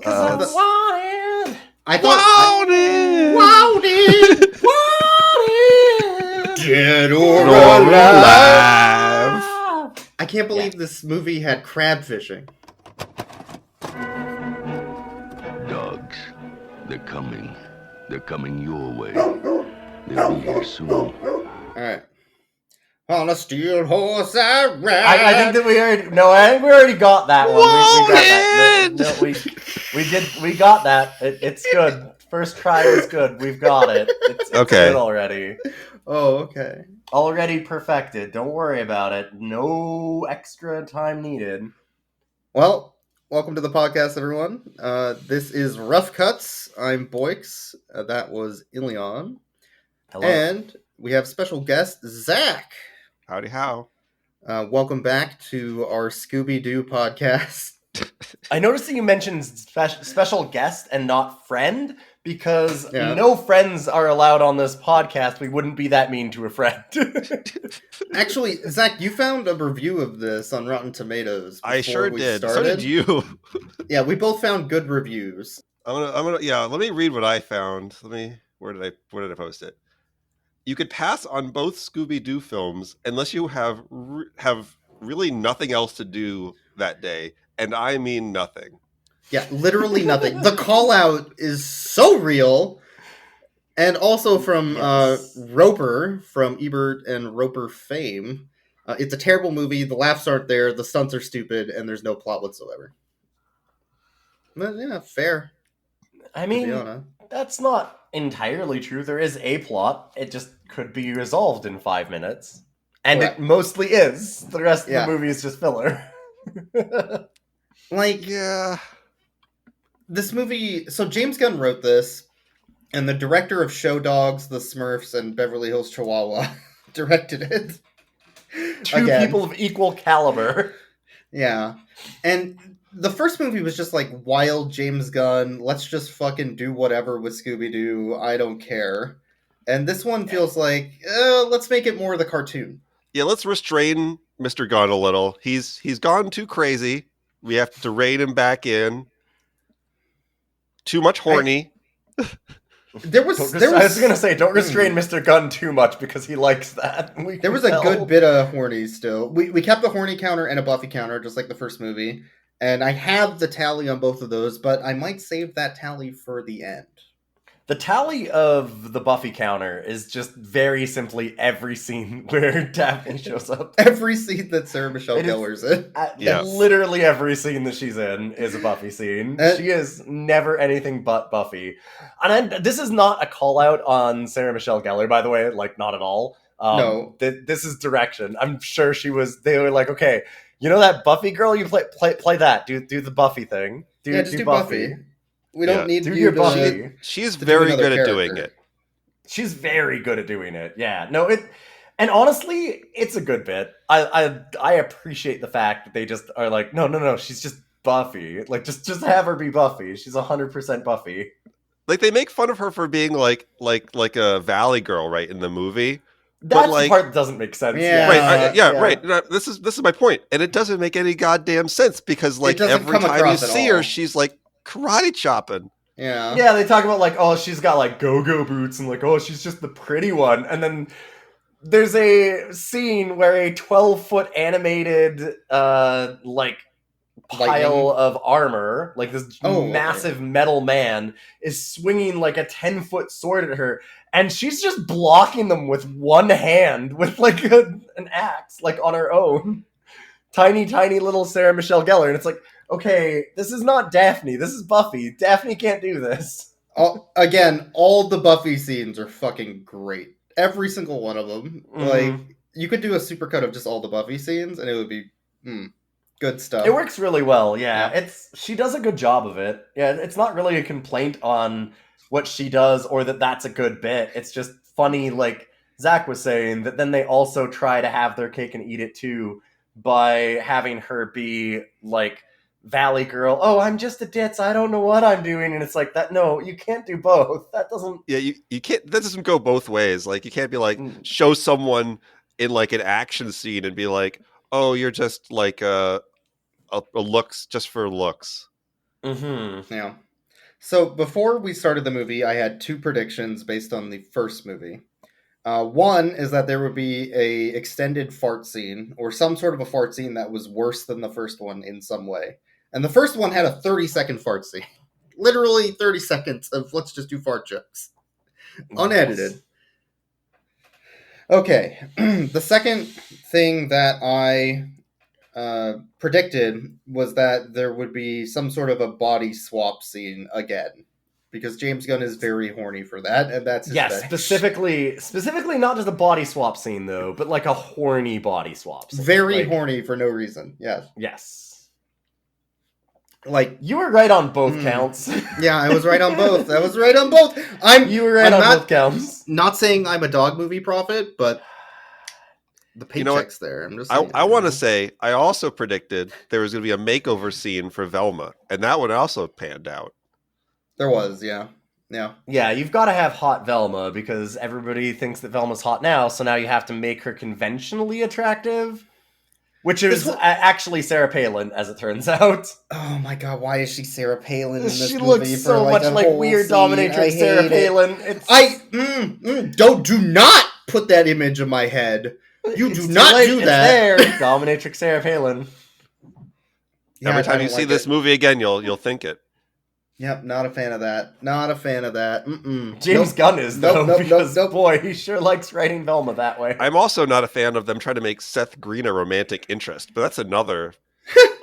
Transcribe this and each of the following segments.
'Cause I wanted. I thought wanted. Dead or alive. I can't believe this movie had crab fishing. Dogs, they're coming. They're coming your way. They'll be here soon. All right. On a steel horse I ride. I think that we already got that one. We got that. It's good. First try was good. We've got it. It's Okay. good already. Oh, okay. Already perfected. Don't worry about it. No extra time needed. Well, welcome to the podcast, everyone. This is Rough Cuts. I'm Boix. That was Ilion. Hello. And we have special guest, Zach. Howdy how. Welcome back to our Scooby Doo podcast. I noticed that you mentioned special guest and not friend, because no friends are allowed on this podcast. We wouldn't be that mean to a friend. Actually, Zach, you found a review of this on Rotten Tomatoes. I sure did. Started. So did you. Yeah, we both found good reviews. I'm gonna. Let me read what I found. Where did I post it? You could pass on both Scooby Doo films unless you have really nothing else to do that day, and I mean nothing. Yeah, literally nothing. The call out is so real. And also from Roper, from Ebert and Roper fame. It's a terrible movie. The laughs aren't there. The stunts are stupid. And there's no plot whatsoever. But yeah, fair. I mean, that's not entirely true. There is a plot. It just could be resolved in 5 minutes. And it mostly is. The rest of the movie is just filler. This movie, so James Gunn wrote this, and the director of Show Dogs, The Smurfs, and Beverly Hills Chihuahua directed it. Two people of equal caliber. Yeah. And the first movie was just like wild James Gunn, let's just fucking do whatever with Scooby-Doo, I don't care. And this one feels like, let's make it more of the cartoon. Yeah, let's restrain Mr. Gunn a little. He's gone too crazy. We have to rein him back in. Too much horny. I was going to say, don't restrain Mr. Gunn too much because he likes that. There was a good bit of horny still. We kept a horny counter and a Buffy counter, just like the first movie. And I have the tally on both of those, but I might save that tally for the end. The tally of the Buffy counter is just very simply every scene where Daphne shows up. Every scene that Sarah Michelle Gellar's in. Literally every scene that she's in is a Buffy scene. She is never anything but Buffy. And this is not a call out on Sarah Michelle Gellar, by the way, like not at all. No. This is direction. I'm sure they were like, okay, you know that Buffy girl? You play that. Do the Buffy thing. Just do Buffy. We don't need to do Buffy. She's very good at doing it. She's very good at doing it. Yeah. No, and honestly, it's a good bit. I appreciate the fact that they just are like, no, she's just Buffy. Like just have her be Buffy. She's 100% Buffy. Like they make fun of her for being like a Valley girl, right, in the movie. That's the part that doesn't make sense. Right. No, this is my point, and it doesn't make any goddamn sense because like every time you see her, she's like karate chopping. Yeah, they talk about like, oh, she's got like go-go boots and like, oh, she's just the pretty one. And then there's a scene where a 12-foot animated like pile of armor, like this massive metal man is swinging like a 10-foot sword at her, and she's just blocking them with one hand with like an axe, like on her own. Tiny little Sarah Michelle Gellar, and it's like, okay, this is not Daphne. This is Buffy. Daphne can't do this. Again, all the Buffy scenes are fucking great. Every single one of them. Mm-hmm. Like, you could do a supercut of just all the Buffy scenes, and it would be good stuff. It works really well, yeah. She does a good job of it. Yeah, it's not really a complaint on what she does or that's a good bit. It's just funny, like Zach was saying, that then they also try to have their cake and eat it too by having her be like Valley girl. Oh, I'm just a ditz. I don't know what I'm doing. And it's like that. No, you can't do both. That doesn't. Yeah, you can't. That doesn't go both ways. Like you can't be like show someone in like an action scene and be like, oh, you're just like a looks just for looks. Mm-hmm. Yeah. So before we started the movie, I had two predictions based on the first movie. One is that there would be a extended fart scene or some sort of a fart scene that was worse than the first one in some way. And the first one had a 30-second fart scene. Literally 30 seconds of let's just do fart jokes. Unedited. Yes. Okay. The second thing that I predicted was that there would be some sort of a body swap scene again. Because James Gunn is very horny for that, and that's his Yes, fetish. specifically not just a body swap scene though, but like a horny body swap scene. Very Like, horny for no reason. Yes. Yes. Like, You were right on both counts. yeah, I was right on both. You were right on both counts. Not saying I'm a dog movie prophet, but the You know what? paycheck's there. I'm just saying. I want to say I also predicted there was going to be a makeover scene for Velma, and that one also panned out. There was, yeah. Yeah. Yeah, you've got to have hot Velma because everybody thinks that Velma's hot now, so now you have to make her conventionally attractive, which is actually Sarah Palin, as it turns out. Oh my god, why is she Sarah Palin in this She movie? looks so much like weird dominatrix Sarah Palin. Do not put that image in my head. You do It's not too late. do It's that. there. Dominatrix Sarah Palin. Yeah, Every I time don't you see like this it. movie again, you'll think it. Yep, not a fan of that. Not a fan of that. Mm-mm. James Gunn is, though, Nope, because, nope. boy, he sure likes writing Velma that way. I'm also not a fan of them trying to make Seth Green a romantic interest, but that's another.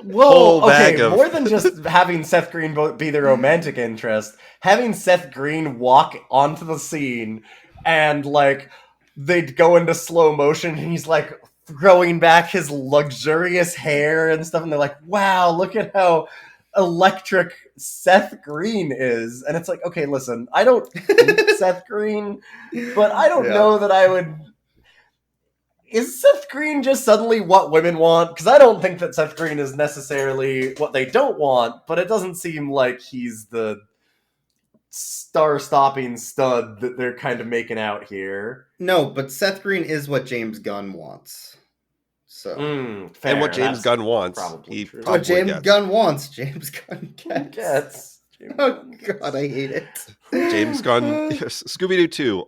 Well, whole bag okay, of- more than just having Seth Green be the romantic interest, having Seth Green walk onto the scene and, like, they'd go into slow motion and he's, like, throwing back his luxurious hair and stuff, and they're like, wow, look at how electric Seth Green is. And it's like, okay, listen, I don't hate Seth Green, but I don't know that I would... Is Seth Green just suddenly what women want? Because I don't think that Seth Green is necessarily what they don't want, but it doesn't seem like he's the star-stopping stud that they're kind of making out here. No, but Seth Green is what James Gunn wants. So Fair, and what James that's Gunn wants, probably he true. probably what James gets. Gunn wants, James Gunn gets. Gets. Oh god, I hate it. James Gunn, Scooby Doo 2,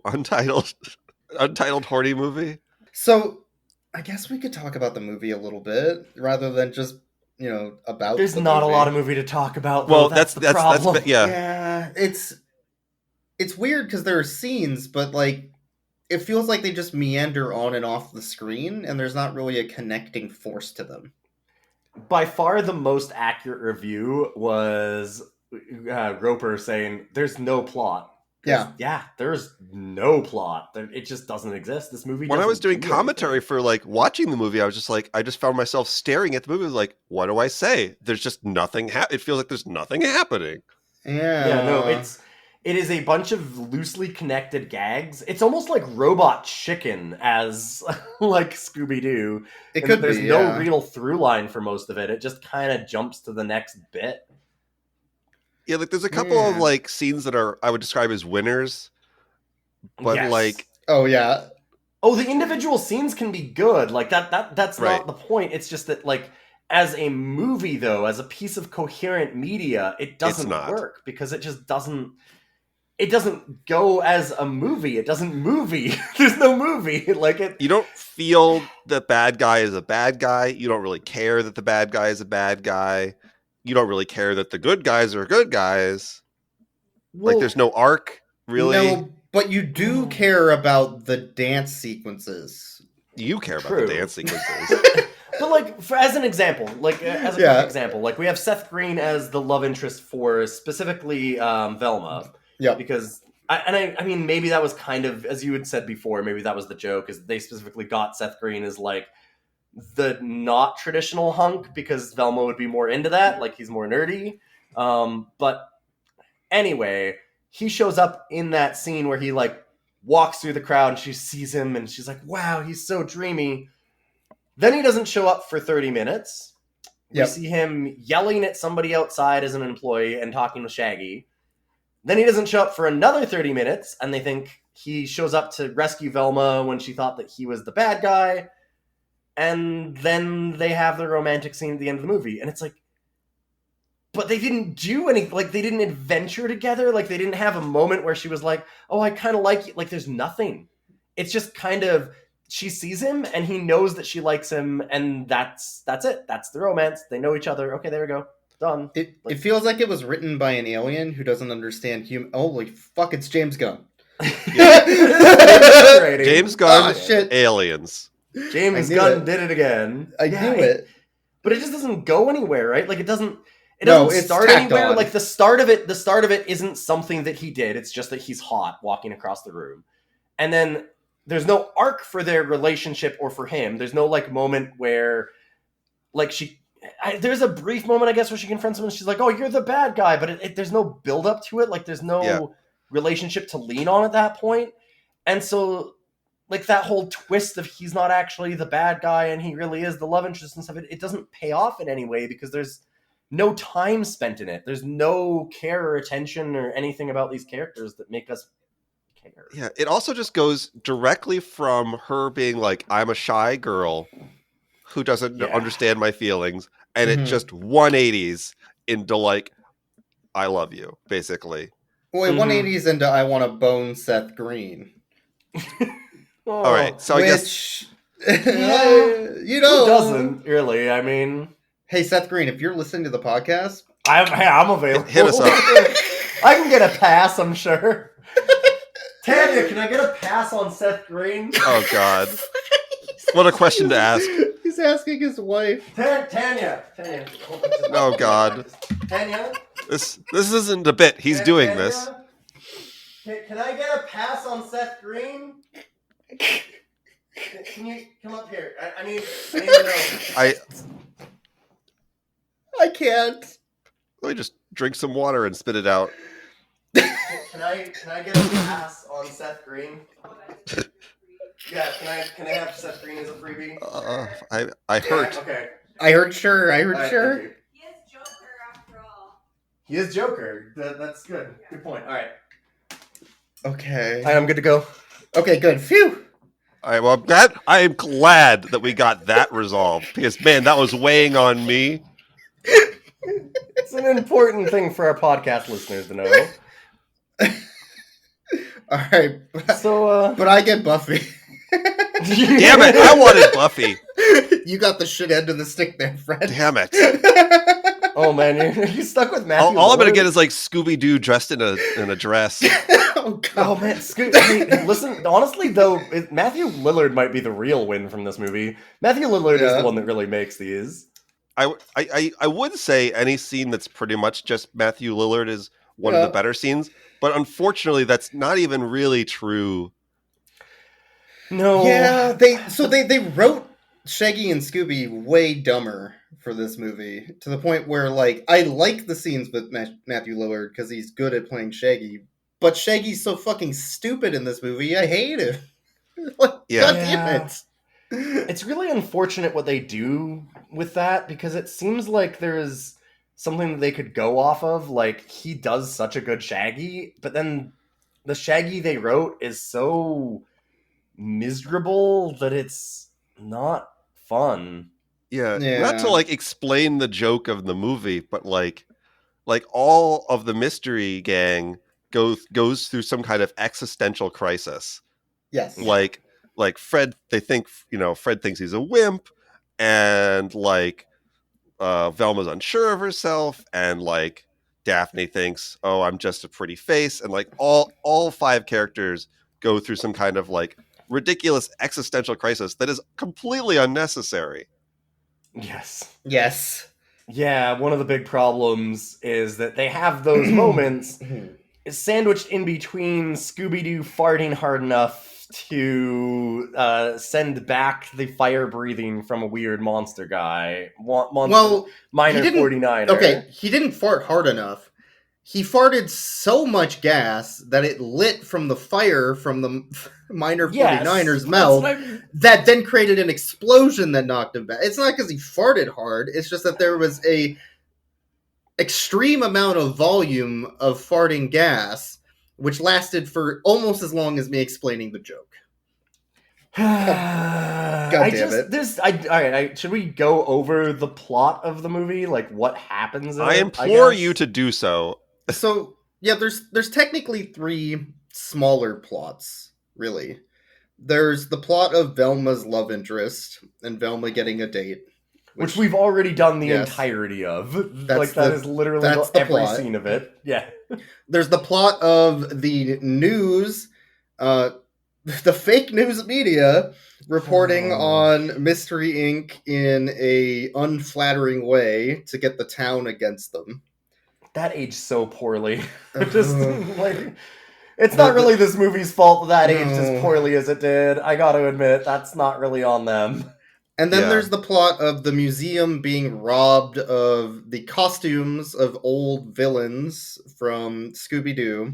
untitled horny movie. So, I guess we could talk about the movie a little bit rather than just, about. There's the not movie. a lot of movie to talk about. Well, Though. That's the problem. yeah. Yeah, it's weird because there are scenes, but like it feels like they just meander on and off the screen, and there's not really a connecting force to them. By far, the most accurate review was Roper saying, "There's no plot." Yeah, there's no plot. It just doesn't exist. This movie. When I was doing do commentary anything. for like watching the movie, I was just like, I just found myself staring at the movie like, what do I say? There's just nothing. It feels like there's nothing happening. Yeah, no, it is a bunch of loosely connected gags. It's almost like Robot Chicken as like Scooby Doo. It could There's be. no real through line for most of it. It just kind of jumps to the next bit. Yeah, like there's a couple of like scenes that are I would describe as winners, but Yes. like Oh yeah. Oh, the individual scenes can be good. Like that's Right. not the point. It's just that like as a movie though, as a piece of coherent media, it doesn't work because it just doesn't go as a movie. It doesn't movie. There's no movie. Like it you don't feel the bad guy is a bad guy. You don't really care that the bad guy is a bad guy. You don't really care that the good guys are good guys. well, Like there's no arc really. No, but you do care about the dance sequences. You care about True. the dance sequences. But like as an example, like as a quick example, like we have Seth Green as the love interest for specifically Velma. Yeah. Because I mean maybe that was kind of, as you had said before, maybe that was the joke, is they specifically got Seth Green as like the not traditional hunk because Velma would be more into that, like he's more nerdy. But anyway, he shows up in that scene where he like walks through the crowd and she sees him and she's like, wow, he's so dreamy. Then he doesn't show up for 30 minutes. Yep. We see him yelling at somebody outside as an employee and talking with Shaggy. Then he doesn't show up for another 30 minutes, and they think he shows up to rescue Velma when she thought that he was the bad guy. And then they have the romantic scene at the end of the movie. And it's like, but they didn't do any, like, they didn't adventure together. Like, they didn't have a moment where she was like, oh, I kind of like you. Like, there's nothing. It's just kind of, she sees him and he knows that she likes him, and that's it. That's the romance. They know each other. Okay, there we go. Done. It feels like it was written by an alien who doesn't understand human. Holy fuck! It's James Gunn. James Gunn, shit. Aliens. James Gunn did it again. I knew it. But it just doesn't go anywhere, right? Like, it doesn't it's start tacked anywhere. on. Like, the start of it isn't something that he did. It's just that he's hot walking across the room. And then there's no arc for their relationship or for him. There's no, like, moment where, like, there's a brief moment, I guess, where she confronts him and she's like, oh, you're the bad guy. But there's no build up to it. Like, there's no relationship to lean on at that point. And so, like, that whole twist of he's not actually the bad guy and he really is the love interest and stuff, it doesn't pay off in any way because there's no time spent in it. There's no care or attention or anything about these characters that make us care. Yeah, it also just goes directly from her being like, I'm a shy girl who doesn't understand my feelings, and it just 180s into, like, I love you, basically. Well, 180s into I want to bone Seth Green. All right, so I guess you know, who doesn't really? I mean, hey Seth Green, if you're listening to the podcast, I'm available. Hit us up. I can get a pass, I'm sure. Tanya, can I get a pass on Seth Green? Oh God, what a question to ask. He's asking his wife. Tanya. Oh God. Tanya. This isn't a bit. He's doing Tanya? this. Can I get a pass on Seth Green? Can you come up here? I need to know. I can't. Let me just drink some water and spit it out. Can I get a pass on Seth Green? Yeah, can I have Seth Green as a freebie? I hurt. Okay. I heard sure. Sure. He is Joker after all. He is Joker. That's good. Good point. All right. Okay. I'm good to go. Okay, good. Phew. All right. Well, I am glad that we got that resolved because, man, that was weighing on me. It's an important thing for our podcast listeners to know. All right. So, but I get Buffy. Damn it! I wanted Buffy. You got the shit end of the stick there, Fred. Damn it! Oh man, you stuck with Matthew. All I'm gonna get is like Scooby Doo dressed in a dress. Oh god. Oh man, hey, listen. Honestly, though, Matthew Lillard might be the real win from this movie. Matthew Lillard is the one that really makes these. I would say any scene that's pretty much just Matthew Lillard is one of the better scenes, but unfortunately, that's not even really true. No. Yeah, they wrote Shaggy and Scooby way dumber for this movie to the point where, like, I like the scenes with Matthew Lillard because he's good at playing Shaggy, but Shaggy's so fucking stupid in this movie. I hate him. God damn it. It's really unfortunate what they do with that because it seems like there's something that they could go off of. Like, he does such a good Shaggy, but then the Shaggy they wrote is so miserable that it's not fun. Yeah. Not to like explain the joke of the movie, but like all of the mystery gang goes through some kind of existential crisis. Yes. Like Fred, they think, Fred thinks he's a wimp, and like Velma's unsure of herself, and like Daphne thinks, oh, I'm just a pretty face, and like all five characters go through some kind of like ridiculous existential crisis that is completely unnecessary. Yes. Yeah, one of the big problems is that they have those moments sandwiched in between Scooby Doo farting hard enough to send back the fire breathing from a weird monster guy. Minor 49er. Okay, he didn't fart hard enough. He farted so much gas that it lit from the fire from the Minor 49er's mouth that then created an explosion that knocked him back. It's not because he farted hard. It's just that there was a extreme amount of volume of farting gas, which lasted for almost as long as me explaining the joke. God damn it. Should we go over the plot of the movie? Like what happens in I it, implore guess? you to do so. So yeah, there's technically 3 smaller plots, really. There's the plot of Velma's love interest and Velma getting a date, Which we've already done the Yes. entirety of. That's That the- is literally that's the every plot. scene of it. Yeah. There's the plot of the news, the fake news media reporting Oh. on Mystery Inc. in a unflattering way to get the town against them. That aged so poorly. Ugh. Just like it's not really this movie's fault that aged No. as poorly as it did. I got to admit, that's not really on them. And then Yeah. there's the plot of the museum being robbed of the costumes of old villains from Scooby Doo,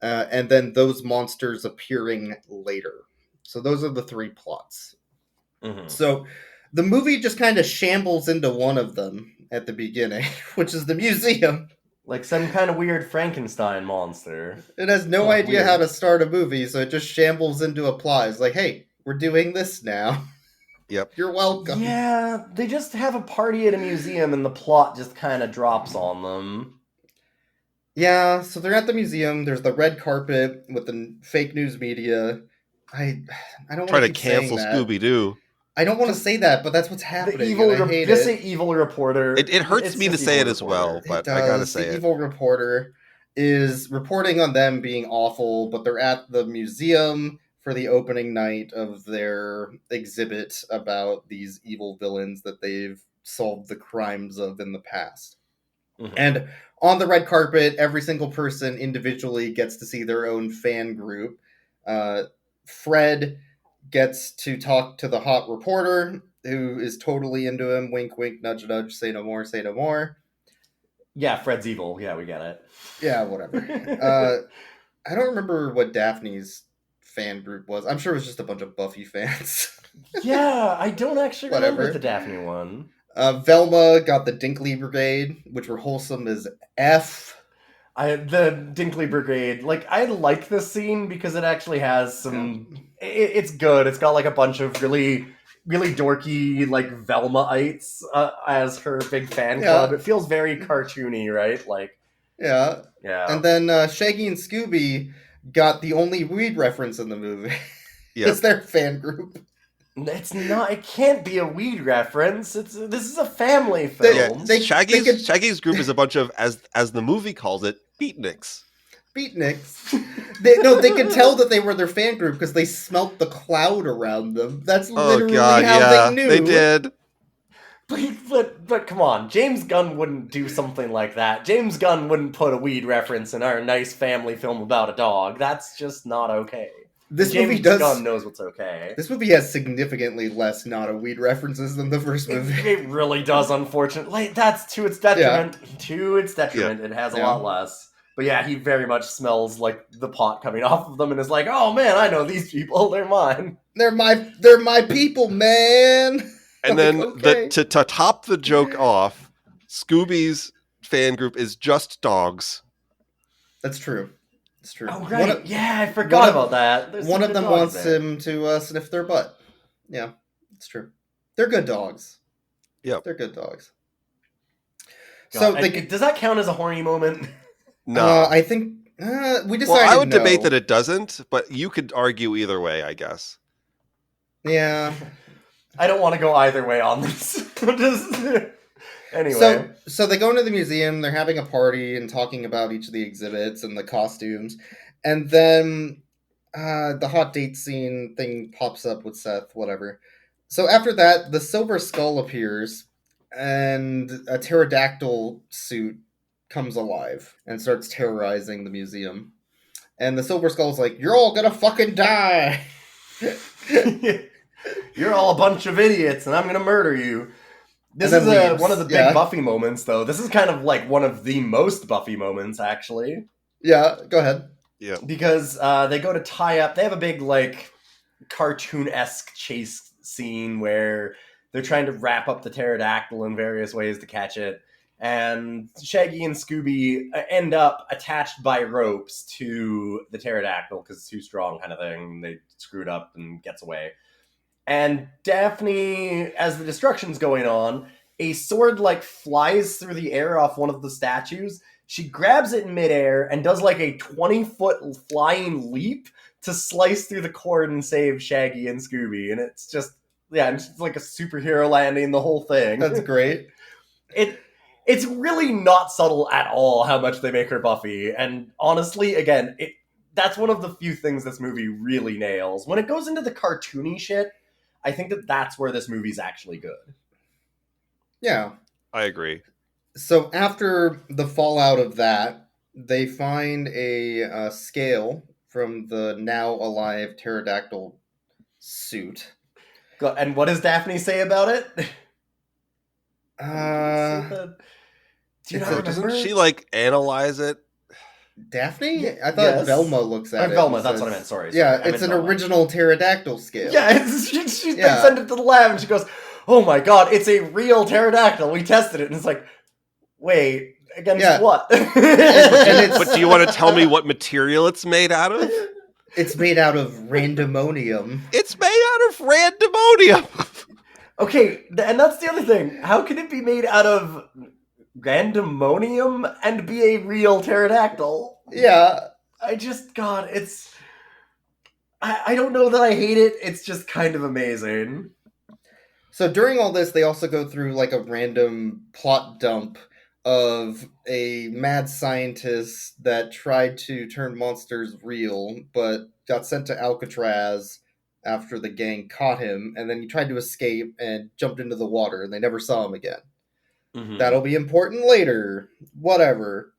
and then those monsters appearing later. So those are the 3 plots. Mm-hmm. So the movie just kind of shambles into one of them at the beginning, which is the museum. Like some kind of weird Frankenstein monster. It has no Oh, idea weird. how to start a movie, so it just shambles into a plot. It's like, hey, we're doing this now. Yep. You're welcome. Yeah, they just have a party at a museum and the plot just kind of drops on them. Yeah, so they're at the museum. There's the red carpet with the fake news media. I don't Try want to keep saying cancel that. Scooby Doo. I don't want to say that, but that's what's The happening. evil, and I hate just it. say evil reporter. It hurts It's me to just say it evil as reporter. well, It but does. I gotta say the it. evil reporter is reporting on them being awful, but they're at the museum for the opening night of their exhibit about these evil villains that they've solved the crimes of in the past. Mhm. And on the red carpet, every single person individually gets to see their own fan group. Fred gets to talk to the hot reporter, who is totally into him. Wink, wink, nudge, nudge. Say no more. Say no more. Yeah, Fred's evil. Yeah, we get it. Yeah, whatever. I don't remember what Daphne's fan group was. I'm sure it was just a bunch of Buffy fans. Yeah, I don't actually remember Whatever. the Daphne one. Velma got the Dinkley Brigade, which were wholesome as F. The Dinkley Brigade, like, I like this scene because it actually has some... It's good. It's got, like, a bunch of really, really dorky, like, Velma-ites as her big fan Yeah. club. It feels very cartoony, right? Like, Yeah. yeah. And then Shaggy and Scooby got the only weed reference in the movie. Yep. It's their fan group. It's not... It can't be a weed reference. This is a family They- film. they- Shaggy's, could- Shaggy's group is a bunch of, as the movie calls it, beatniks. Beatniks. They could tell that they were their fan group because they smelt the cloud around them. That's Oh literally god, how yeah, they knew. they did. But come on, James Gunn wouldn't do something like that. James Gunn wouldn't put a weed reference in our nice family film about a dog. That's just not okay. This James movie does. Gunn knows what's okay. This movie has significantly less not a weed references than the first movie. It really does, unfortunately. That's to its detriment. To its detriment, it has a Yeah. lot less. But yeah, he very much smells like the pot coming off of them and is like, "Oh man, I know these people. They're mine." They're my people, man. And Like, then okay. to top the joke off, Scooby's fan group is just dogs. That's true. It's true. Oh One right, of- yeah, I one forgot of- about that. There's One some of good them dogs wants there. him to sniff their butt. Yeah, it's true. They're good dogs. Yep. They're good dogs. God, So and they, does that count as a horny moment? No. I think we decided. Well, I would no. debate that it doesn't, but you could argue either way, I guess. Yeah. I don't want to go either way on this. Anyway. So they go into the museum. They're having a party and talking about each of the exhibits and the costumes, and then the hot date scene thing pops up with Seth. Whatever. So after that, the silver skull appears, and a pterodactyl suit comes alive and starts terrorizing the museum. And the silver skull's like, "You're all gonna fucking die." You're all a bunch of idiots, and I'm gonna murder you. This And is then leaves. one of the big Yeah. Buffy moments, though. This is kind of like one of the most Buffy moments, actually, Yeah, go ahead. Yeah. because they go to tie up. They have a big like cartoon-esque chase scene where they're trying to wrap up the pterodactyl in various ways to catch it. And Shaggy and Scooby end up attached by ropes to the pterodactyl because it's too strong, kind of thing. They screwed up and gets away. And Daphne, as the destruction's going on, a sword like flies through the air off one of the statues. She grabs it in midair and does like a 20-foot flying leap to slice through the cord and save Shaggy and Scooby. And it's just, yeah, it's like a superhero landing, the whole thing. That's great. It's really not subtle at all how much they make her Buffy. And honestly, again, that's one of the few things this movie really nails. When it goes into the cartoony shit, I think that's where this movie's actually good. Yeah. I agree. So after the fallout of that, they find a scale from the now alive pterodactyl suit. And what does Daphne say about it? Do you not remember? Doesn't she like analyze it? Daphne? Yeah, I thought yes. Velma looks at Or it. Velma, and that's says- what I meant, sorry. Yeah, I it's meant an Velma. original pterodactyl scale. Yeah, they send it to the lab and she goes, oh my god, it's a real pterodactyl. We tested it. And it's like, wait, against what? it's- But do you want to tell me what material it's made out of? It's made out of randomonium. It's made out of randomonium. Okay, and that's the other thing. How can it be made out of randomonium and be a real pterodactyl? Yeah. God, it's... I don't know that I hate it. It's just kind of amazing. So during all this, they also go through like a random plot dump of a mad scientist that tried to turn monsters real, but got sent to Alcatraz after the gang caught him, and then he tried to escape and jumped into the water, and they never saw him again. Mm-hmm. That'll be important later. Whatever.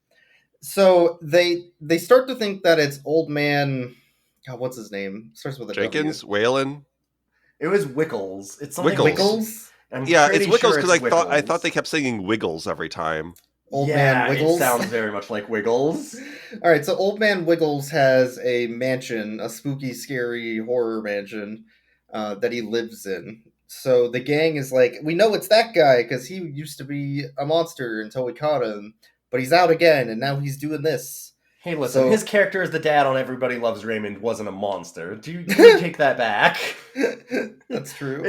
So they start to think that it's old man... God, what's his name? Starts with a Jenkins, W. Whalen. It was Wickles. It's something Wickles. Wickles? I'm Yeah, pretty it's Wiggles sure because it's I Wickles. thought they kept singing Wiggles every time. Old yeah, Man Wiggles? It sounds very much like Wiggles. All right, so Old Man Wiggles has a mansion, a spooky, scary horror mansion that he lives in. So the gang is like, we know it's that guy because he used to be a monster until we caught him, but he's out again, and now he's doing this. Hey, listen, So- his character as the dad on Everybody Loves Raymond wasn't a monster. Do you take that back? That's true.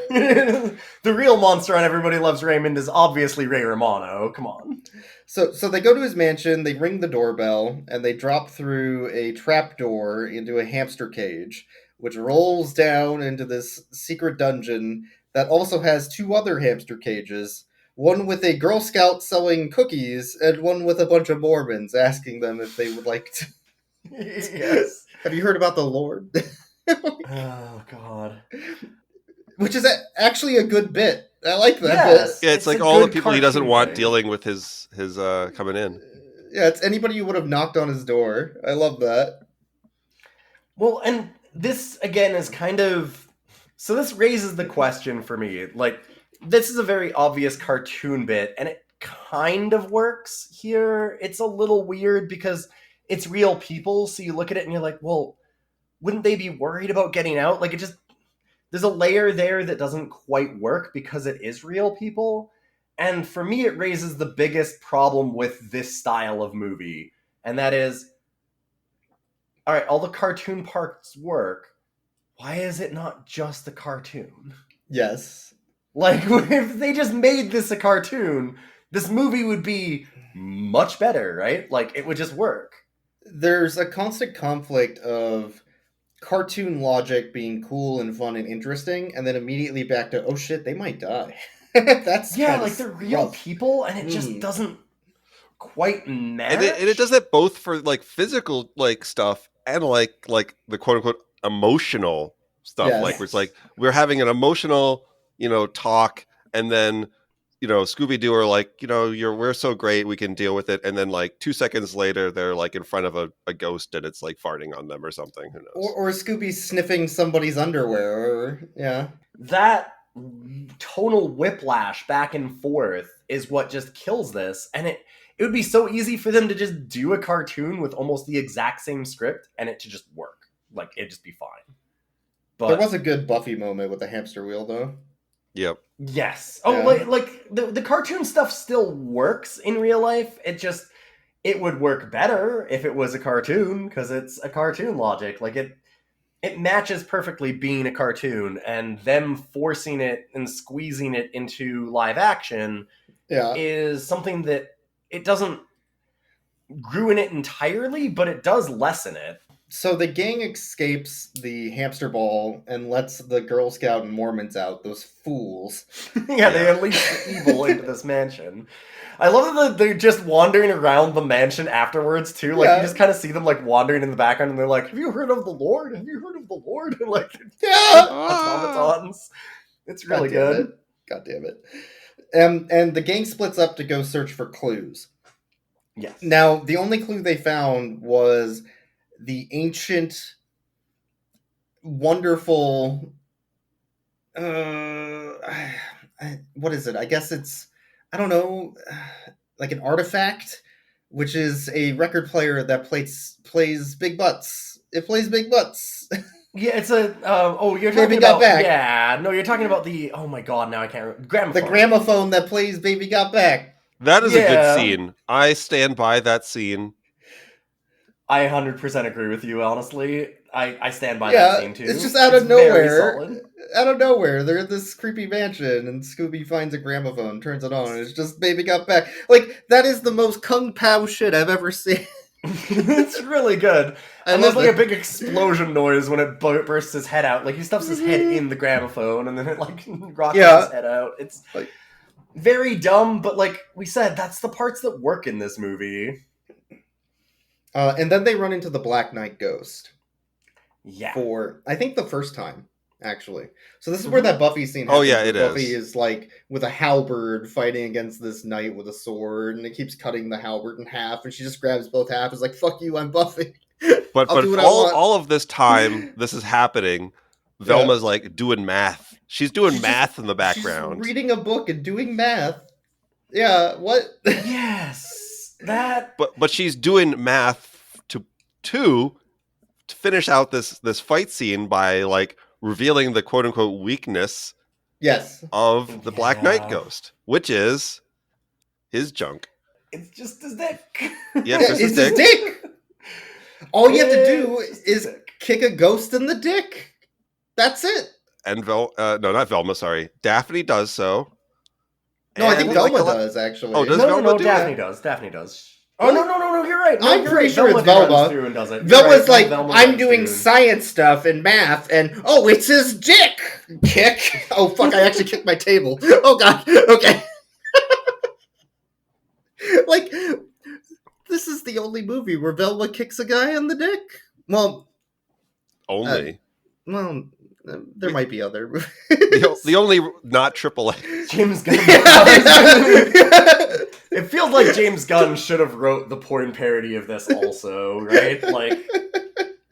The real monster on Everybody Loves Raymond is obviously Ray Romano. Come on. So they go to his mansion, they ring the doorbell, and they drop through a trapdoor into a hamster cage, which rolls down into this secret dungeon that also has two other hamster cages, one with a Girl Scout selling cookies, and one with a bunch of Mormons asking them if they would like to... Yes. Have you heard about the Lord? Oh, God. Which is actually a good bit. I like that Yes. bit. Yeah, it's It's like a all the good people he doesn't cartoon want thing. dealing with his coming in. Yeah, it's anybody who would have knocked on his door. I love that. Well, and this, again, is kind of... So this raises the question for me. Like, this is a very obvious cartoon bit, and it kind of works here. It's a little weird because it's real people, so you look at it and you're like, well, wouldn't they be worried about getting out? Like, it just... There's a layer there that doesn't quite work because it is real people. And for me, it raises the biggest problem with this style of movie. And that is, all right, all the cartoon parts work. Why is it not just a cartoon? Yes. Like, if they just made this a cartoon, this movie would be much better, right? Like, it would just work. There's a constant conflict of cartoon logic being cool and fun and interesting, and then immediately back to, oh shit, they might die. That's Yeah, kinda like, they're real rough. people, and it just doesn't quite match. And it does that both for like physical like stuff and like the quote unquote emotional stuff. Yes. Like where it's like we're having an emotional, talk, and then Scooby Doo are like, we're so great, we can deal with it, and then like 2 seconds later they're like in front of a ghost and it's like farting on them or something. Who knows? Or Scooby sniffing somebody's underwear, or yeah. That tonal whiplash back and forth is what just kills this, and it would be so easy for them to just do a cartoon with almost the exact same script and it to just work. Like, it'd just be fine. But There was a good Buffy moment with the hamster wheel, though. Yep. yes. Oh, Yeah. like the cartoon stuff still works in real life. It would work better if it was a cartoon, because it's a cartoon logic. Like, it matches perfectly being a cartoon, and them forcing it and squeezing it into live action Yeah. is something that it doesn't ruin it entirely, but it does lessen it. So the gang escapes the hamster ball and lets the Girl Scout and Mormons out, those fools. Yeah, they unleash the evil into this mansion. I love that they're just wandering around the mansion afterwards, too. Like, Yeah. you just kind of see them, like, wandering in the background, and they're like, have you heard of the Lord? Have you heard of the Lord? And, like, Yeah! automatons. It's really God damn good. it. God damn it. And the gang splits up to go search for clues. Yes. Now, the only clue they found was the ancient, wonderful... what is it? I guess it's... I don't know... like an artifact, which is a record player that plays big butts. It plays big butts. Yeah, it's a... you're Baby talking Got about... Back. Yeah, no, you're talking about the... Oh my god, now I can't remember. Gramophone. The gramophone that plays Baby Got Back. That is a Yeah. good scene. I stand by that scene. I 100% agree with you, honestly. I stand by Yeah, that scene, too. it's just out of very nowhere. solid. Out of nowhere, they're in this creepy mansion, and Scooby finds a gramophone, turns it on, and it's just Baby Got Back. Like, that is the most Kung Pao shit I've ever seen. It's really good. I And there's love like it. a big explosion noise when it bursts his head out. Like, he stuffs his head in the gramophone, and then it, like, rockets Yeah. his head out. It's Like- very dumb, but like we said, that's the parts that work in this movie. And then they run into the Black Knight ghost Yeah. for, I think, the first time, actually. So this is where that Buffy scene Oh, happens. yeah, where it Buffy is. is, like, with a halberd fighting against this knight with a sword, and it keeps cutting the halberd in half, and she just grabs both halves, is like, fuck you, I'm Buffy. But I'll do what I all want. all of this time this is happening, Velma's like doing math. She's doing She's math in the She's background. reading a book and doing math. Yeah, what? Yes. That But she's doing math to finish out this fight scene by like revealing the quote unquote weakness Yes. of the Black Knight Yeah. ghost, which is his junk. it's just his dick. Yeah, It's just his his dick. All you have to do It's just is his dick. kick a ghost in the dick. That's it. And no, not Velma, sorry. Daphne does so. No, I think And, Velma like, does, actually. Oh, does No, Velma do Daphne that? does. Daphne does. Oh, no, you're right. No, I'm you're pretty right. sure it's runs Velma. through and does it. You're Velma's right. like, Velma I'm runs doing through. science stuff and math, and oh, it's his dick. Kick. Oh, fuck, I actually kicked my table. Oh, God. Okay. Like, this is the only movie where Velma kicks a guy in the dick. Well, Only. there might be other movies. The only not AAA. James Gunn. Yeah. It feels like James Gunn should have wrote the porn parody of this also, right? Like,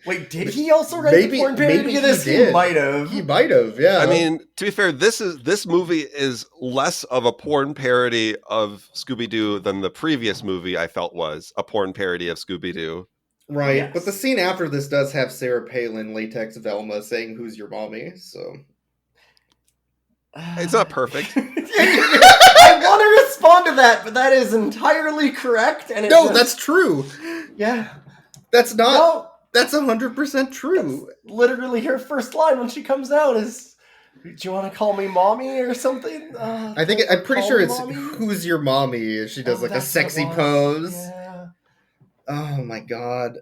wait, did he also write the porn parody maybe of this? he did. Might have. He might have, yeah. I mean, to be fair, this movie is less of a porn parody of Scooby Doo than the previous movie I felt was a porn parody of Scooby Doo. right. Yes. But the scene after this does have Sarah Palin, latex Velma, saying, "Who's your mommy?" So It's not perfect. I want to respond to that, but that is entirely correct. And no, that's true. yeah. That's not. No, That's 100% true. literally her first line when she comes out is, "Do you want to call me mommy or something?" I'm pretty sure it's "Who's your mommy?" She does like a sexy pose. Yeah. Oh my god.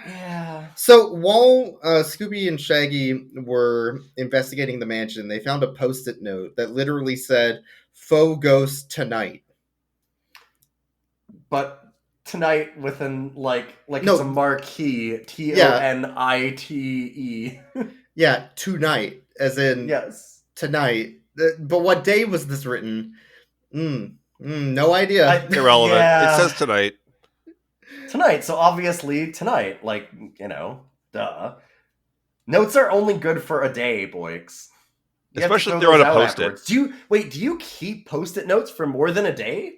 Yeah. So while Scooby and Shaggy were investigating the mansion, they found a post-it note that literally said, "Faux ghost tonight." But tonight with an like No. it's a marquee. TONITE. Yeah, tonight, as in Yes. tonight. But what day was this written? No idea. Irrelevant. Yeah. It says tonight. Tonight, so obviously tonight, like, duh. Notes are only good for a day, boys. You have to Especially if throw they're on those a out Post-it. afterwards. Do you keep post-it notes for more than a day?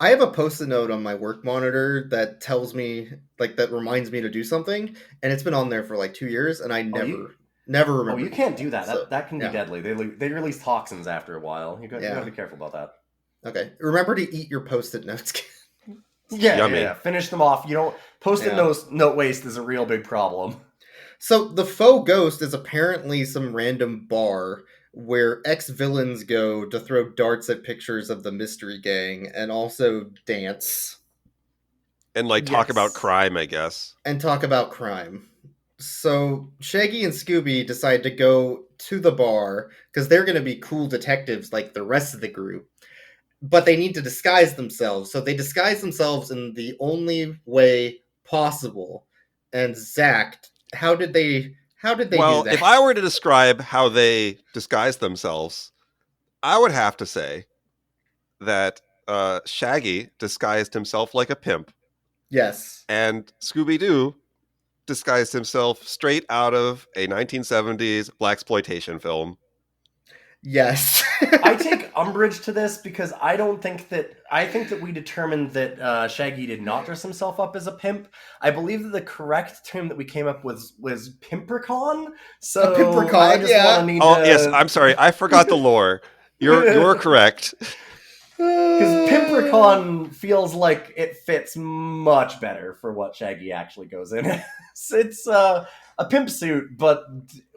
I have a post-it note on my work monitor that tells me, like, that reminds me to do something, and it's been on there for like 2 years, and I never remember. Oh, you can't do that. So, That can be yeah. deadly. They release toxins after a while. You Yeah. gotta be careful about that. Okay, remember to eat your post-it notes. Yeah, Yummy. yeah. Finish them off. You don't post-it Yeah. note waste is a real big problem. So the faux ghost is apparently some random bar where ex-villains go to throw darts at pictures of the mystery gang and also dance And like talk about Yes. crime, I guess. and talk about crime. So Shaggy and Scooby decide to go to the bar because they're going to be cool detectives like the rest of the group. But they need to disguise themselves. So they disguise themselves in the only way possible. And Zach, how did they do Well, that? if I were to describe how they disguise themselves, I would have to say that Shaggy disguised himself like a pimp, Yes. and Scooby Doo disguised himself straight out of a 1970s blaxploitation film. Yes. I take umbrage to this because I think that we determined that Shaggy did not dress himself up as a pimp. I believe that the correct term that we came up with was pimpercon. So A pimpercon, I just yeah. want to need Oh to. yes, I'm sorry, I forgot the lore. You're correct. Because Pimpercon feels like it fits much better for what Shaggy actually goes in. It's a pimp suit, but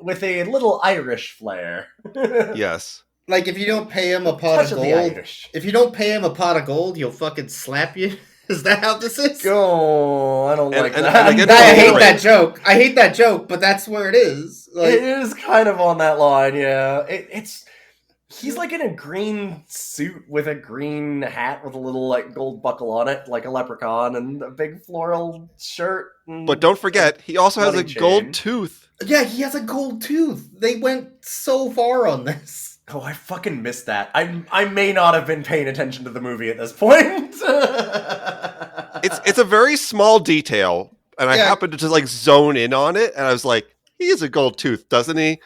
with a little Irish flair. Yes. Like if you don't pay him a pot Touch of of the gold, Irish. if you don't pay him a pot of gold, he'll fucking slap you. Is that how this is? Oh, I don't And- like and- that. and again, I hate reiterate. that joke. I hate that joke, but that's where it is. Like, It is kind of on that line, yeah. He's like in a green suit with a green hat with a little like gold buckle on it, like a leprechaun, and a big floral shirt. But don't forget, he also has a Money chain. gold tooth. yeah, he has a gold tooth. They went so far on this. Oh, I fucking missed that. I may not have been paying attention to the movie at this point. It's a very small detail, and I Yeah. happened to just like zone in on it, and I was like, he has a gold tooth, doesn't he?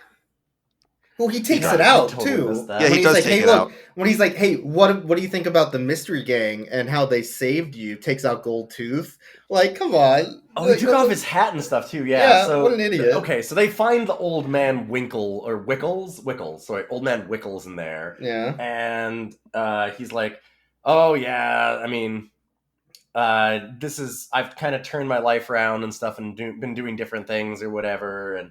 Well, he takes God, it I out totally too. missed that. Yeah, he When he's does like, take "Hey, it look." out. When he's like, "Hey, what do you think about the mystery gang and how they saved you?" Takes out gold tooth. Like, come on. Oh, Like, he took off his hat and stuff too. Yeah. Yeah, So what an idiot. Okay, so they find the old man Wickles. Sorry, old man Wickles in there, Yeah. and he's like, "Oh yeah, I mean, I've kind of turned my life around and stuff, and been doing different things or whatever." And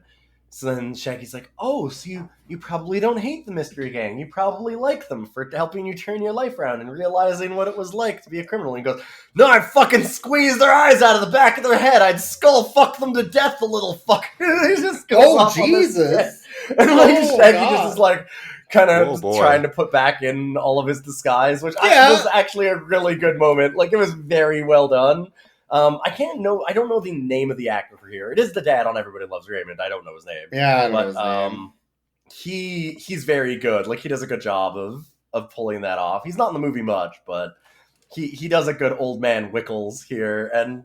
so then Shaggy's like, "Oh, so you probably don't hate the mystery gang. You probably like them for helping you turn your life around and realizing what it was like to be a criminal." And he goes, "No, I'd fucking squeeze their eyes out of the back of their head. I'd skull fuck them to death, the little fucker." He just goes Oh off on this Jesus! bit. And like Oh, Shaggy God. just is like kind Oh, of boy. trying to put back in all of his disguise, which Yeah. was actually a really good moment. Like it was very well done. I don't know the name of the actor for here. It is the dad on Everybody Loves Raymond. I don't know his name. Yeah, I don't know But his name. he's very good. Like he does a good job of pulling that off. He's not in the movie much, but he does a good old man Wickles here, and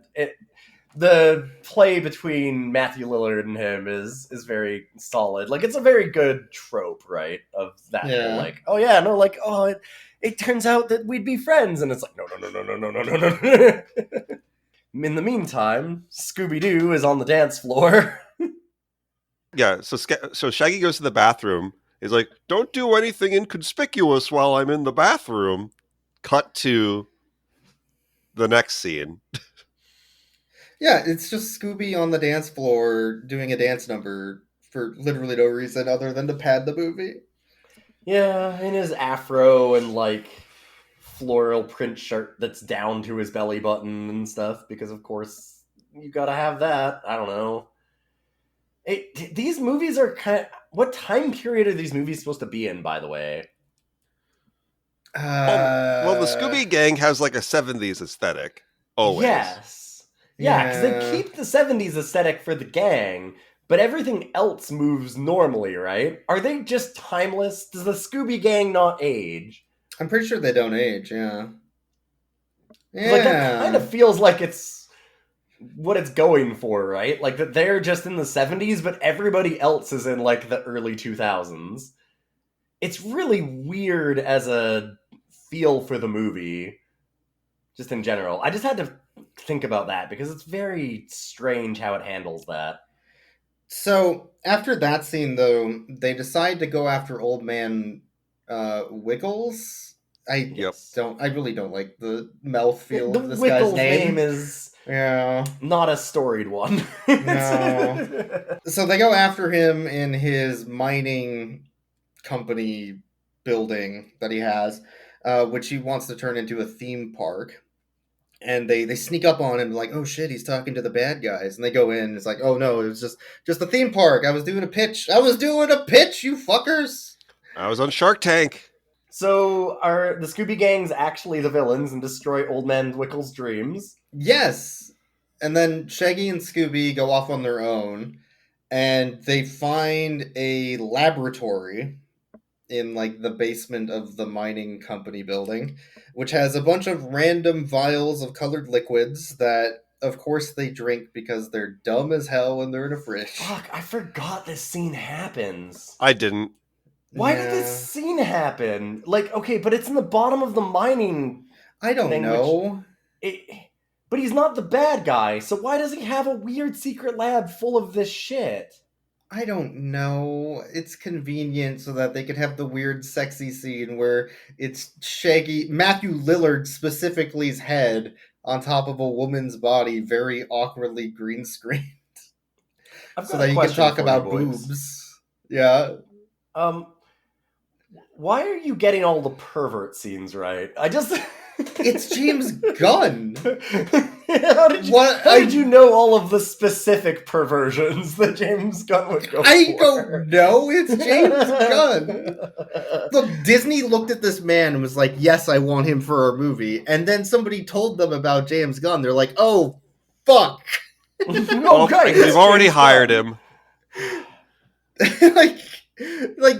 the play between Matthew Lillard and him is very solid. Like it's a very good trope, right? Of that whole, Yeah. like, oh yeah, no, like, oh it turns out that we'd be friends, and it's like, no. In the meantime, Scooby Doo is on the dance floor. Yeah, so Shaggy goes to the bathroom. He's like, "Don't do anything inconspicuous while I'm in the bathroom." Cut to the next scene. Yeah, it's just Scooby on the dance floor doing a dance number for literally no reason other than to pad the movie. Yeah, in his afro and like floral print shirt that's down to his belly button and stuff, because of course you gotta have that. I don't know. These movies are what time period are these movies supposed to be in, by the way? Well, the Scooby Gang has like a 70s aesthetic. Always. Yes. Yeah, because they keep the 70s aesthetic for the gang, but everything else moves normally, right? Are they just timeless? Does the Scooby Gang not age? I'm pretty sure they don't age. Yeah. Like that kind of feels like it's what it's going for, right? Like that they're just in the 70s, but everybody else is in like the early 2000s. It's really weird as a feel for the movie, just in general. I just had to think about that because it's very strange how it handles that. So after that scene, though, they decide to go after old man Wiggles. I Yep. really don't like the mouthfeel The of this guy's Wickles name. is Yeah. Not a storied one. No. So they go after him in his mining company building that he has, which he wants to turn into a theme park. And they sneak up on him like, oh shit, he's talking to the bad guys. And they go in, and it's like, oh no, it was just a theme park. I was doing a pitch, you fuckers. I was on Shark Tank. So are the Scooby Gang's actually the villains and destroy Old Man Wickle's dreams? Yes. And then Shaggy and Scooby go off on their own, and they find a laboratory in like the basement of the mining company building, which has a bunch of random vials of colored liquids that of course they drink because they're dumb as hell and they're in a fridge. Fuck, I forgot this scene happens. I didn't. Why did this scene happen? Like, okay, but it's in the bottom of the mining I don't thing, know. But he's not the bad guy, so why does he have a weird secret lab full of this shit? I don't know. It's convenient so that they could have the weird sexy scene where it's Shaggy, Matthew Lillard specifically's head on top of a woman's body, very awkwardly green screened. So that you can talk about boobs. Yeah. Why are you getting all the pervert scenes right? It's James Gunn. How did you know all of the specific perversions that James Gunn would go for? I don't know. It's James Gunn. Look, Disney looked at this man and was like, yes, I want him for our movie. And then somebody told them about James Gunn. They're like, oh, fuck. Okay, we've already hired him. like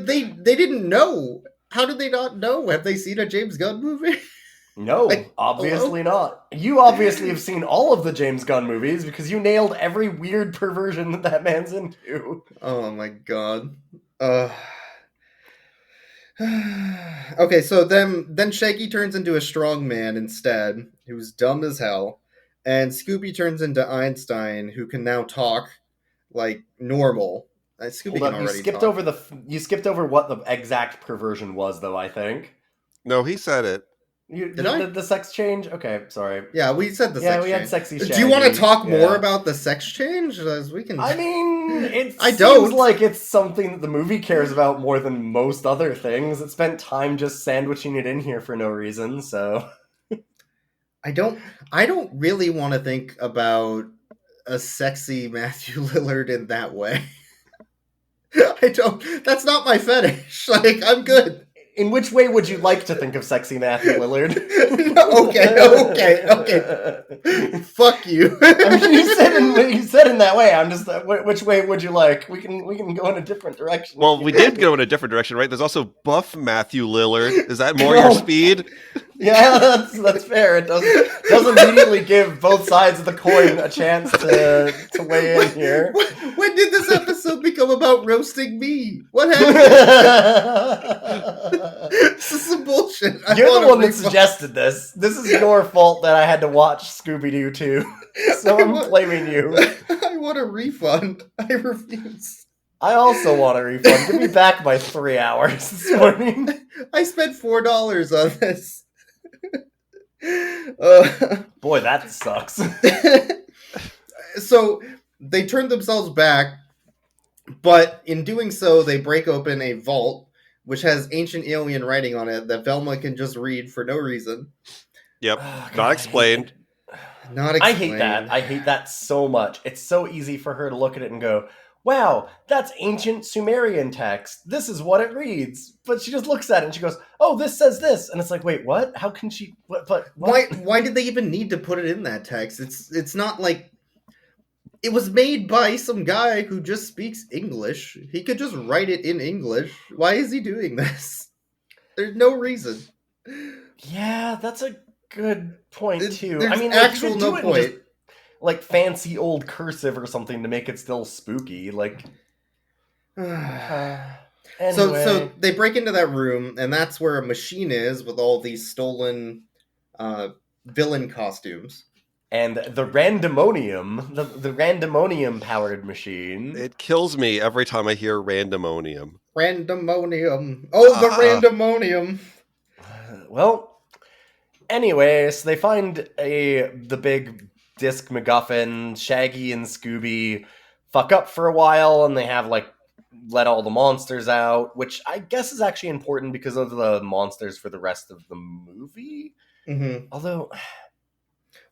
they didn't know. How did they not know? Have they seen a James Gunn movie? No, obviously not. You obviously have seen all of the James Gunn movies because you nailed every weird perversion that man's into. Oh my god. Okay, so then Shaggy turns into a strong man instead, who's dumb as hell, and Scooby turns into Einstein, who can now talk like normal. Scooby can already you skipped over what the exact perversion was, though. I think. No, he said it. The sex change? Okay, sorry. Yeah, we said the sex change. Yeah, we had sexy Shaggy. Do you want to talk more about the sex change? As we can. I mean, it I seems like it's something that the movie cares about more than most other things. It spent time just sandwiching it in here for no reason, so. I don't really want to think about a sexy Matthew Lillard in that way. That's not my fetish. Like, I'm good. In which way would you like to think of sexy Matthew Lillard? Okay. Fuck you. I mean, you said in that way. I'm just. Which way would you like? We can go in a different direction. Well, we did go in a different direction, right? There's also buff Matthew Lillard. Is that more your speed? Yeah, that's fair. It does immediately give both sides of the coin a chance to weigh in here. When did this episode become about roasting me? What happened? This is some bullshit. You're the one that suggested this. This is your fault that I had to watch Scooby Doo 2. So I'm blaming you. I want a refund. I refuse. I also want a refund. Give me back my 3 hours this morning. I spent $4 on this. Boy, that sucks. So they turn themselves back, but in doing so, they break open a vault which has ancient alien writing on it that Velma can just read for no reason. Yep, God, not explained. Not explained. I hate that. I hate that so much. It's so easy for her to look at it and go, wow, that's ancient Sumerian text. This is what it reads. But she just looks at it and she goes, oh, this says this. And it's like, wait, what? How can she... What? Why did they even need to put it in that text? It's not like... It was made by some guy who just speaks English. He could just write it in English. Why is he doing this? There's no reason. Yeah, that's a good point, too. There's I mean, actual no point. Just, like, fancy old cursive or something to make it still spooky. Like... Anyway. So they break into that room, and that's where a machine is with all these stolen villain costumes. And the randomonium, the randomonium powered machine. It kills me every time I hear randomonium. Randomonium. Oh, the randomonium. Well, anyways, they find the big disc MacGuffin. Shaggy and Scooby fuck up for a while, and they have like let all the monsters out, which I guess is actually important because of the monsters for the rest of the movie. Mm-hmm. Although,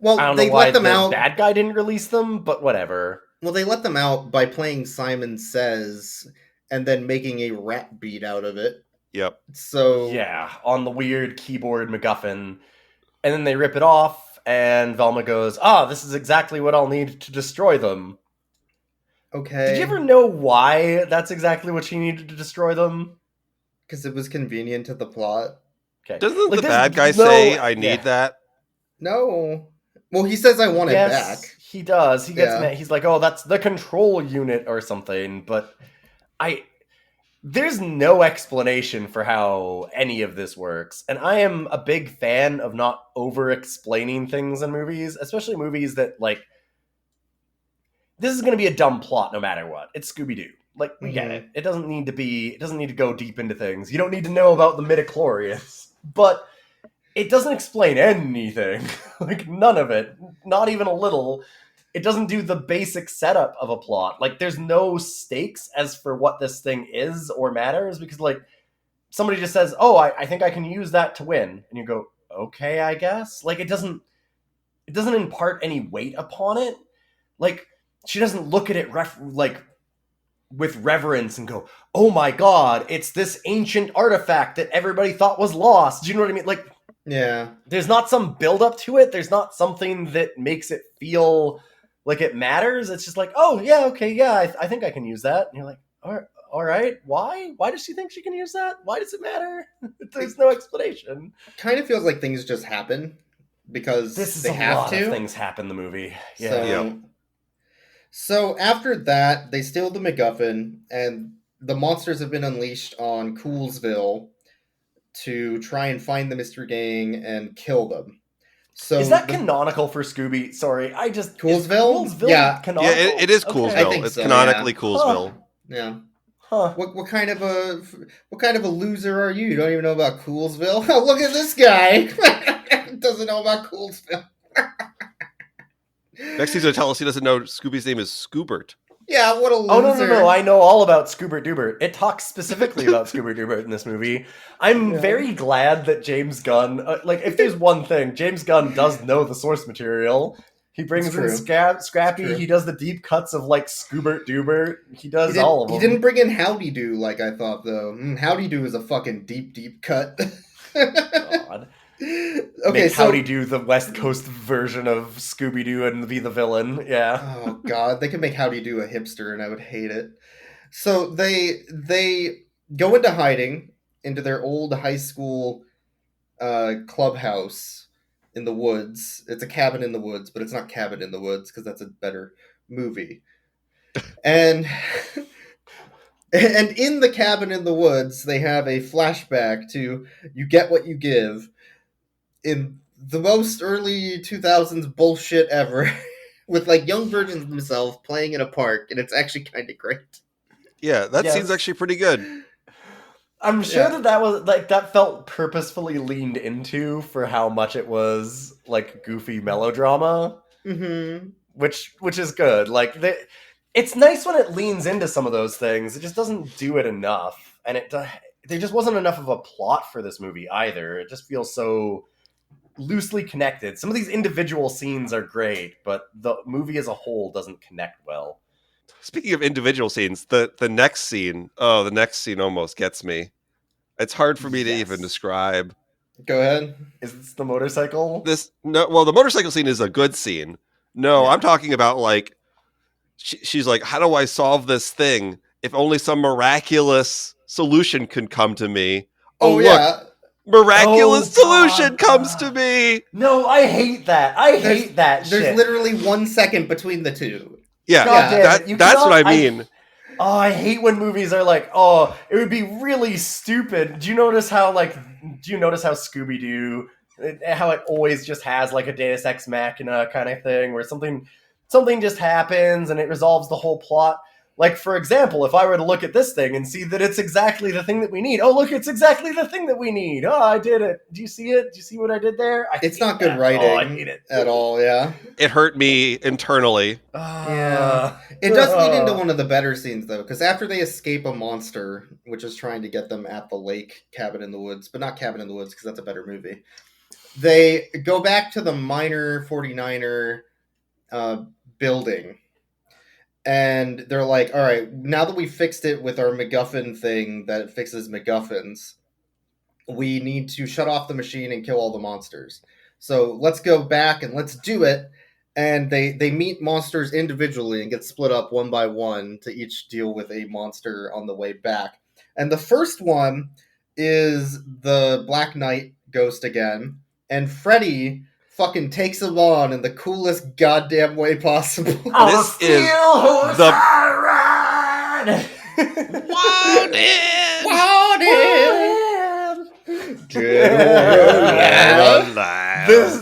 Well, I don't they know why let them the out. bad guy didn't release them, but whatever. Well, they let them out by playing Simon Says and then making a rap beat out of it. Yep. So Yeah, on the weird keyboard MacGuffin. And then they rip it off, and Velma goes, this is exactly what I'll need to destroy them. okay, Did you ever know why that's exactly what she needed to destroy them? because it was convenient to the plot. Okay. Doesn't Like, the there's bad guy no- say, I need yeah. that? No. Well, he says I want it Yes, back. he does. He gets Yeah. mad. He's like, that's the control unit or something. But there's no explanation for how any of this works. And I am a big fan of not over-explaining things in movies, especially movies that, like, this is going to be a dumb plot no matter what. It's Scooby Doo. Like, we get it. It doesn't need to go deep into things. You don't need to know about the midichlorians. But it doesn't explain anything. Like, none of it. Not even a little. It doesn't do the basic setup of a plot. Like, there's no stakes as for what this thing is or matters, because, like, somebody just says, I think I can use that to win. And you go, okay, I guess. Like, it doesn't impart any weight upon it. Like, she doesn't look at it with reverence and go, oh my god, it's this ancient artifact that everybody thought was lost. Do you know what I mean? Like, Yeah. there's not some build up to it. There's not something that makes it feel like it matters. It's just like, oh yeah, okay, yeah, I think I can use that. And you're like, all right, why? Why does she think she can use that? Why does it matter? There's no explanation. Kind of feels like things just happen because This is they a have lot to. of things happen in the movie. Yeah. So, Yeah. so after that, they steal the MacGuffin, and the monsters have been unleashed on Coolsville to try and find the mystery gang and kill them. So Is that canonical for Scooby? Sorry, Coolsville? Is Coolsville Yeah. canonical? Yeah, it is Okay. Coolsville. I think It's so, canonically yeah. Coolsville. Yeah. Huh. What kind of a loser are you? You don't even know about Coolsville? Oh, look at this guy. Doesn't know about Coolsville. Next he's going to tell us he doesn't know Scooby's name is Scoobert. Yeah, what a loser. Oh, no, I know all about Scoobert Doobert. It talks specifically about Scoobert Doobert in this movie. I'm very glad that James Gunn, if there's one thing, James Gunn does know the source material. He brings It's in true. Scrappy, It's true. he does the deep cuts of, Scoobert Doobert. He does He all of them. He didn't bring in Howdy Doo like I thought, though. Howdy Doo is a fucking deep cut. God. Okay, Make so Howdy Do the West Coast version of Scooby-Doo and be the villain. Yeah. oh god, they could make Howdy Do a hipster, and I would hate it. So they go into hiding into their old high school clubhouse in the woods. It's a cabin in the woods, but it's not Cabin in the Woods because that's a better movie. And and in the cabin in the woods, they have a flashback to You Get What You Give in the most early 2000s bullshit ever with young versions of themselves playing in a park, and it's actually kind of great. Yeah, that Yes. scene's actually pretty good. I'm sure Yeah. that was that felt purposefully leaned into for how much it was goofy melodrama, Mm-hmm. which is good. It's nice when it leans into some of those things. It just doesn't do it enough, and there just wasn't enough of a plot for this movie either. It just feels so loosely connected. Some of these individual scenes are great, but the movie as a whole doesn't connect well. Speaking of individual scenes, the next scene almost gets me. It's hard for me to even describe. Go ahead. Is this the motorcycle? The motorcycle scene is a good scene. No, Yeah. I'm talking about she's like, how do I solve this thing? If only some miraculous solution can come to me. Oh, look, yeah. miraculous Oh, solution God. comes to me. No, I hate that. I hate that shit. There's literally 1 second between the two. Yeah, God damn it. You that's what I cannot- mean. I hate when movies are like, oh, it would be really stupid. Do you notice how Scooby Doo, how it always just has a Deus Ex Machina kind of thing where something just happens and it resolves the whole plot? Like, for example, if I were to look at this thing and see that it's exactly the thing that we need. Oh, look, it's exactly the thing that we need. Oh, I did it. Do you see it? Do you see what I did there? It's hate not good that. writing Oh, I hate it. at all, yeah. It hurt me internally. Yeah. It does lead into one of the better scenes, though, because after they escape a monster, which is trying to get them at the lake Cabin in the Woods, but not Cabin in the Woods, because that's a better movie, they go back to the Miner 49er building. And they're like, all right, now that we fixed it with our MacGuffin thing that fixes MacGuffins, we need to shut off the machine and kill all the monsters. So let's go back and let's do it. And they meet monsters individually and get split up one by one to each deal with a monster on the way back. And the first one is the Black Knight ghost again. And Freddy fucking takes him on in the coolest goddamn way possible. This is the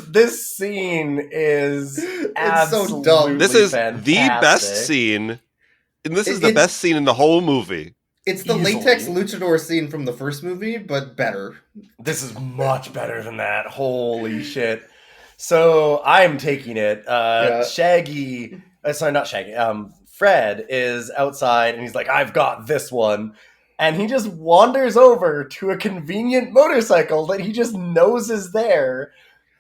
This scene is so dumb. This is fantastic. the best scene, and this is the best scene in the whole movie. It's the latex luchador scene from the first movie, but better. This is much better than that. Holy shit. So I'm taking it. Shaggy, sorry, not Shaggy. Fred is outside and he's like, I've got this one. And he just wanders over to a convenient motorcycle that he just knows is there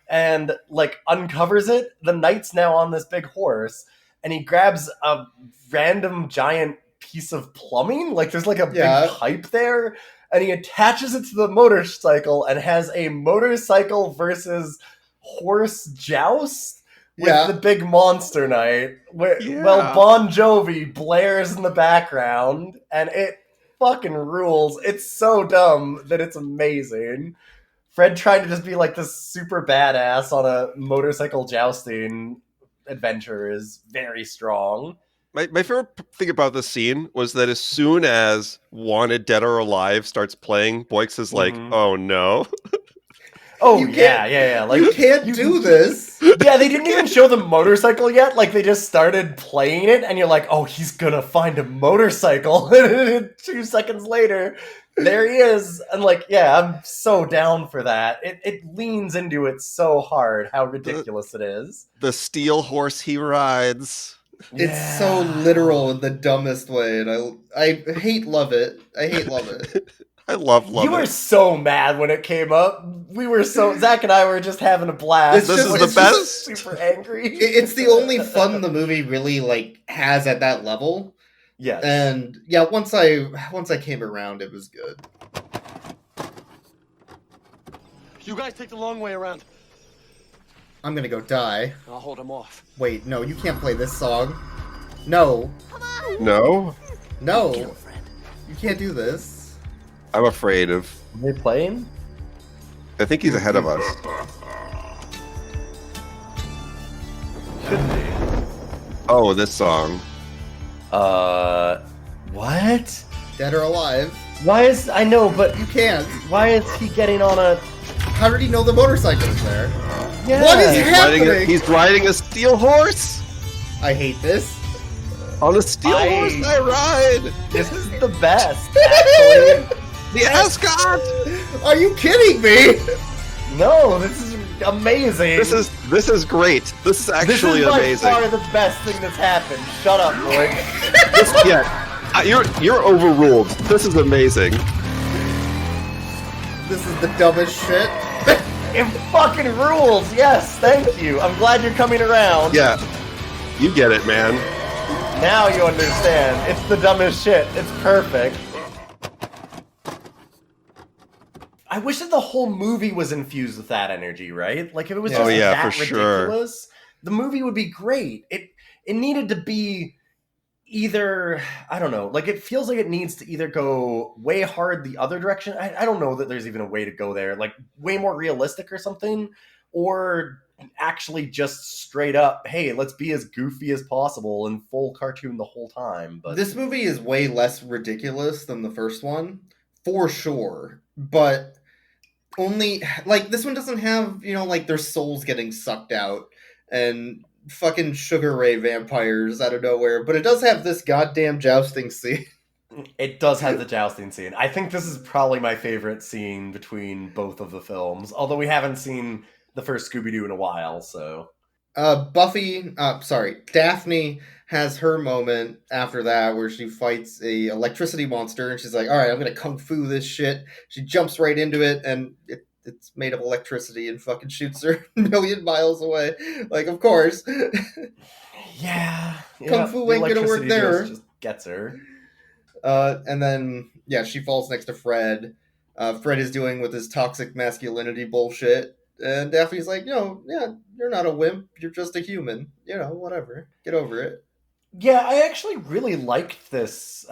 and like uncovers it. The knight's now on this big horse and he grabs a random giant piece of plumbing. Like there's like a big pipe there and he attaches it to the motorcycle and has a motorcycle versus horse joust with the big monster knight. Well, Bon Jovi blares in the background, and it fucking rules. It's so dumb that it's amazing. Fred trying to just be like this super badass on a motorcycle jousting adventure is very strong. My favorite thing about this scene was that as soon as Wanted Dead or Alive starts playing, Boyks is like, oh no. Oh, yeah. Like, you can't do this. Yeah, they didn't even show the motorcycle yet. Like, they just started playing it, and you're like, oh, he's gonna find a motorcycle. 2 seconds later, there he is. And, like, yeah, I'm so down for that. It leans into it so hard how ridiculous it is. The steel horse he rides. It's so literal in the dumbest way, and I love it. I hate love it. I love You were so mad when it came up. We were Zach and I were just having a blast. This is the best. Super angry. It's the only fun the movie really like has at that level. Yes. And yeah, once I came around, it was good. You guys take the long way around. I'm gonna go die. I'll hold him off. Wait, no, you can't play this song. No. No? No. You can't do this. I'm afraid of... Are they playing? I think he's ahead of us. Should be. Oh, this song. What? Dead or alive. Why is... I know, but... You can't. Why is he getting on a... How did he know the motorcycle is there? Yeah. What is happening? He's riding a steel horse! I hate this. On a steel horse I ride! This is the best, actually. The ascot! Are you kidding me? No, this is amazing. This is great. This is actually amazing. This is by far the best thing that's happened. Shut up, boy. You're overruled. This is amazing. This is the dumbest shit. It fucking rules. Yes, thank you. I'm glad you're coming around. Yeah, you get it, man. Now you understand. It's the dumbest shit. It's perfect. I wish that the whole movie was infused with that energy, right? Like if it was just that ridiculous, the movie would be great. It needed to be either, I don't know, like it feels like it needs to either go way hard the other direction. I don't know that there's even a way to go there, like way more realistic or something, or actually just straight up, hey, let's be as goofy as possible and full cartoon the whole time. But this movie is way less ridiculous than the first one, for sure. But only, like, this one doesn't have, like, their souls getting sucked out and fucking Sugar Ray vampires out of nowhere, but it does have this goddamn jousting scene. It does have the jousting scene. I think this is probably my favorite scene between both of the films, although we haven't seen the first Scooby-Doo in a while, so... Daphne has her moment after that where she fights a electricity monster and she's like, all right, I'm gonna kung fu this shit. She jumps right into it and it's made of electricity and fucking shoots her a million miles away. Like, of course. Yeah. Kung fu ain't gonna work there. Just gets her. And then, yeah, she falls next to Fred. Fred is dealing with his toxic masculinity bullshit. And Daphne's like, yeah, you're not a wimp. You're just a human. Whatever. Get over it. Yeah, I actually really liked this.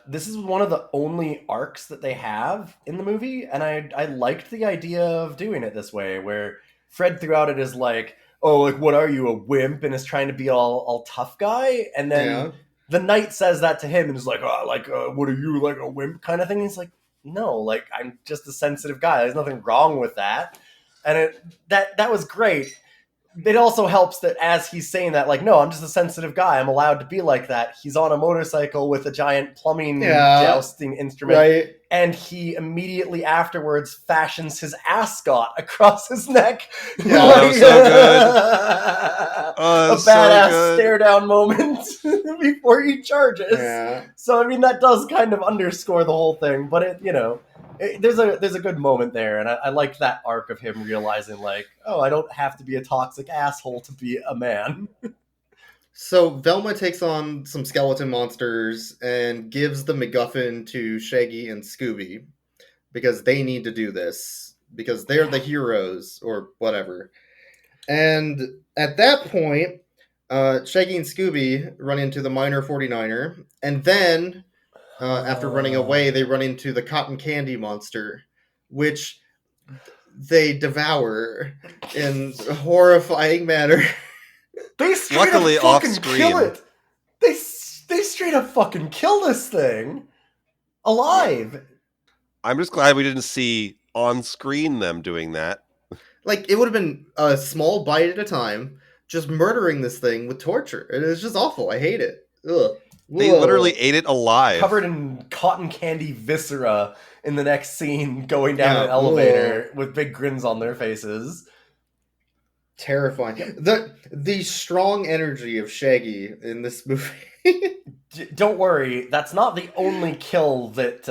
This is one of the only arcs that they have in the movie, and I liked the idea of doing it this way, where Fred throughout it is like, oh, like, what are you, a wimp? And is trying to be all tough guy, and then the knight says that to him, and is like, oh, like, what are you, like a wimp kind of thing? And he's like, no, like, I'm just a sensitive guy. There's nothing wrong with that. And that was great. It also helps that as he's saying that, like, no, I'm just a sensitive guy. I'm allowed to be like that. He's on a motorcycle with a giant plumbing jousting instrument. Right. And he immediately afterwards fashions his ascot across his neck. Yeah, that was so good. A badass stare down moment before he charges. Yeah. So, I mean, that does kind of underscore the whole thing. But, there's a good moment there, and I like that arc of him realizing, like, oh, I don't have to be a toxic asshole to be a man. So Velma takes on some skeleton monsters and gives the MacGuffin to Shaggy and Scooby because they need to do this because they're the heroes or whatever. And at that point, Shaggy and Scooby run into the Minor 49er, and then after running away, they run into the cotton candy monster, which they devour in a horrifying manner. They straight Luckily, up fucking off-screen. kill it. They straight up fucking kill this thing alive. I'm just glad we didn't see on screen them doing that. Like, it would have been a small bite at a time, just murdering this thing with torture. It is just awful. I hate it. Ugh. They Whoa. literally ate it alive. Covered in cotton candy viscera in the next scene, going down an elevator with big grins on their faces. Terrifying. The strong energy of Shaggy in this movie. Don't worry, that's not the only kill that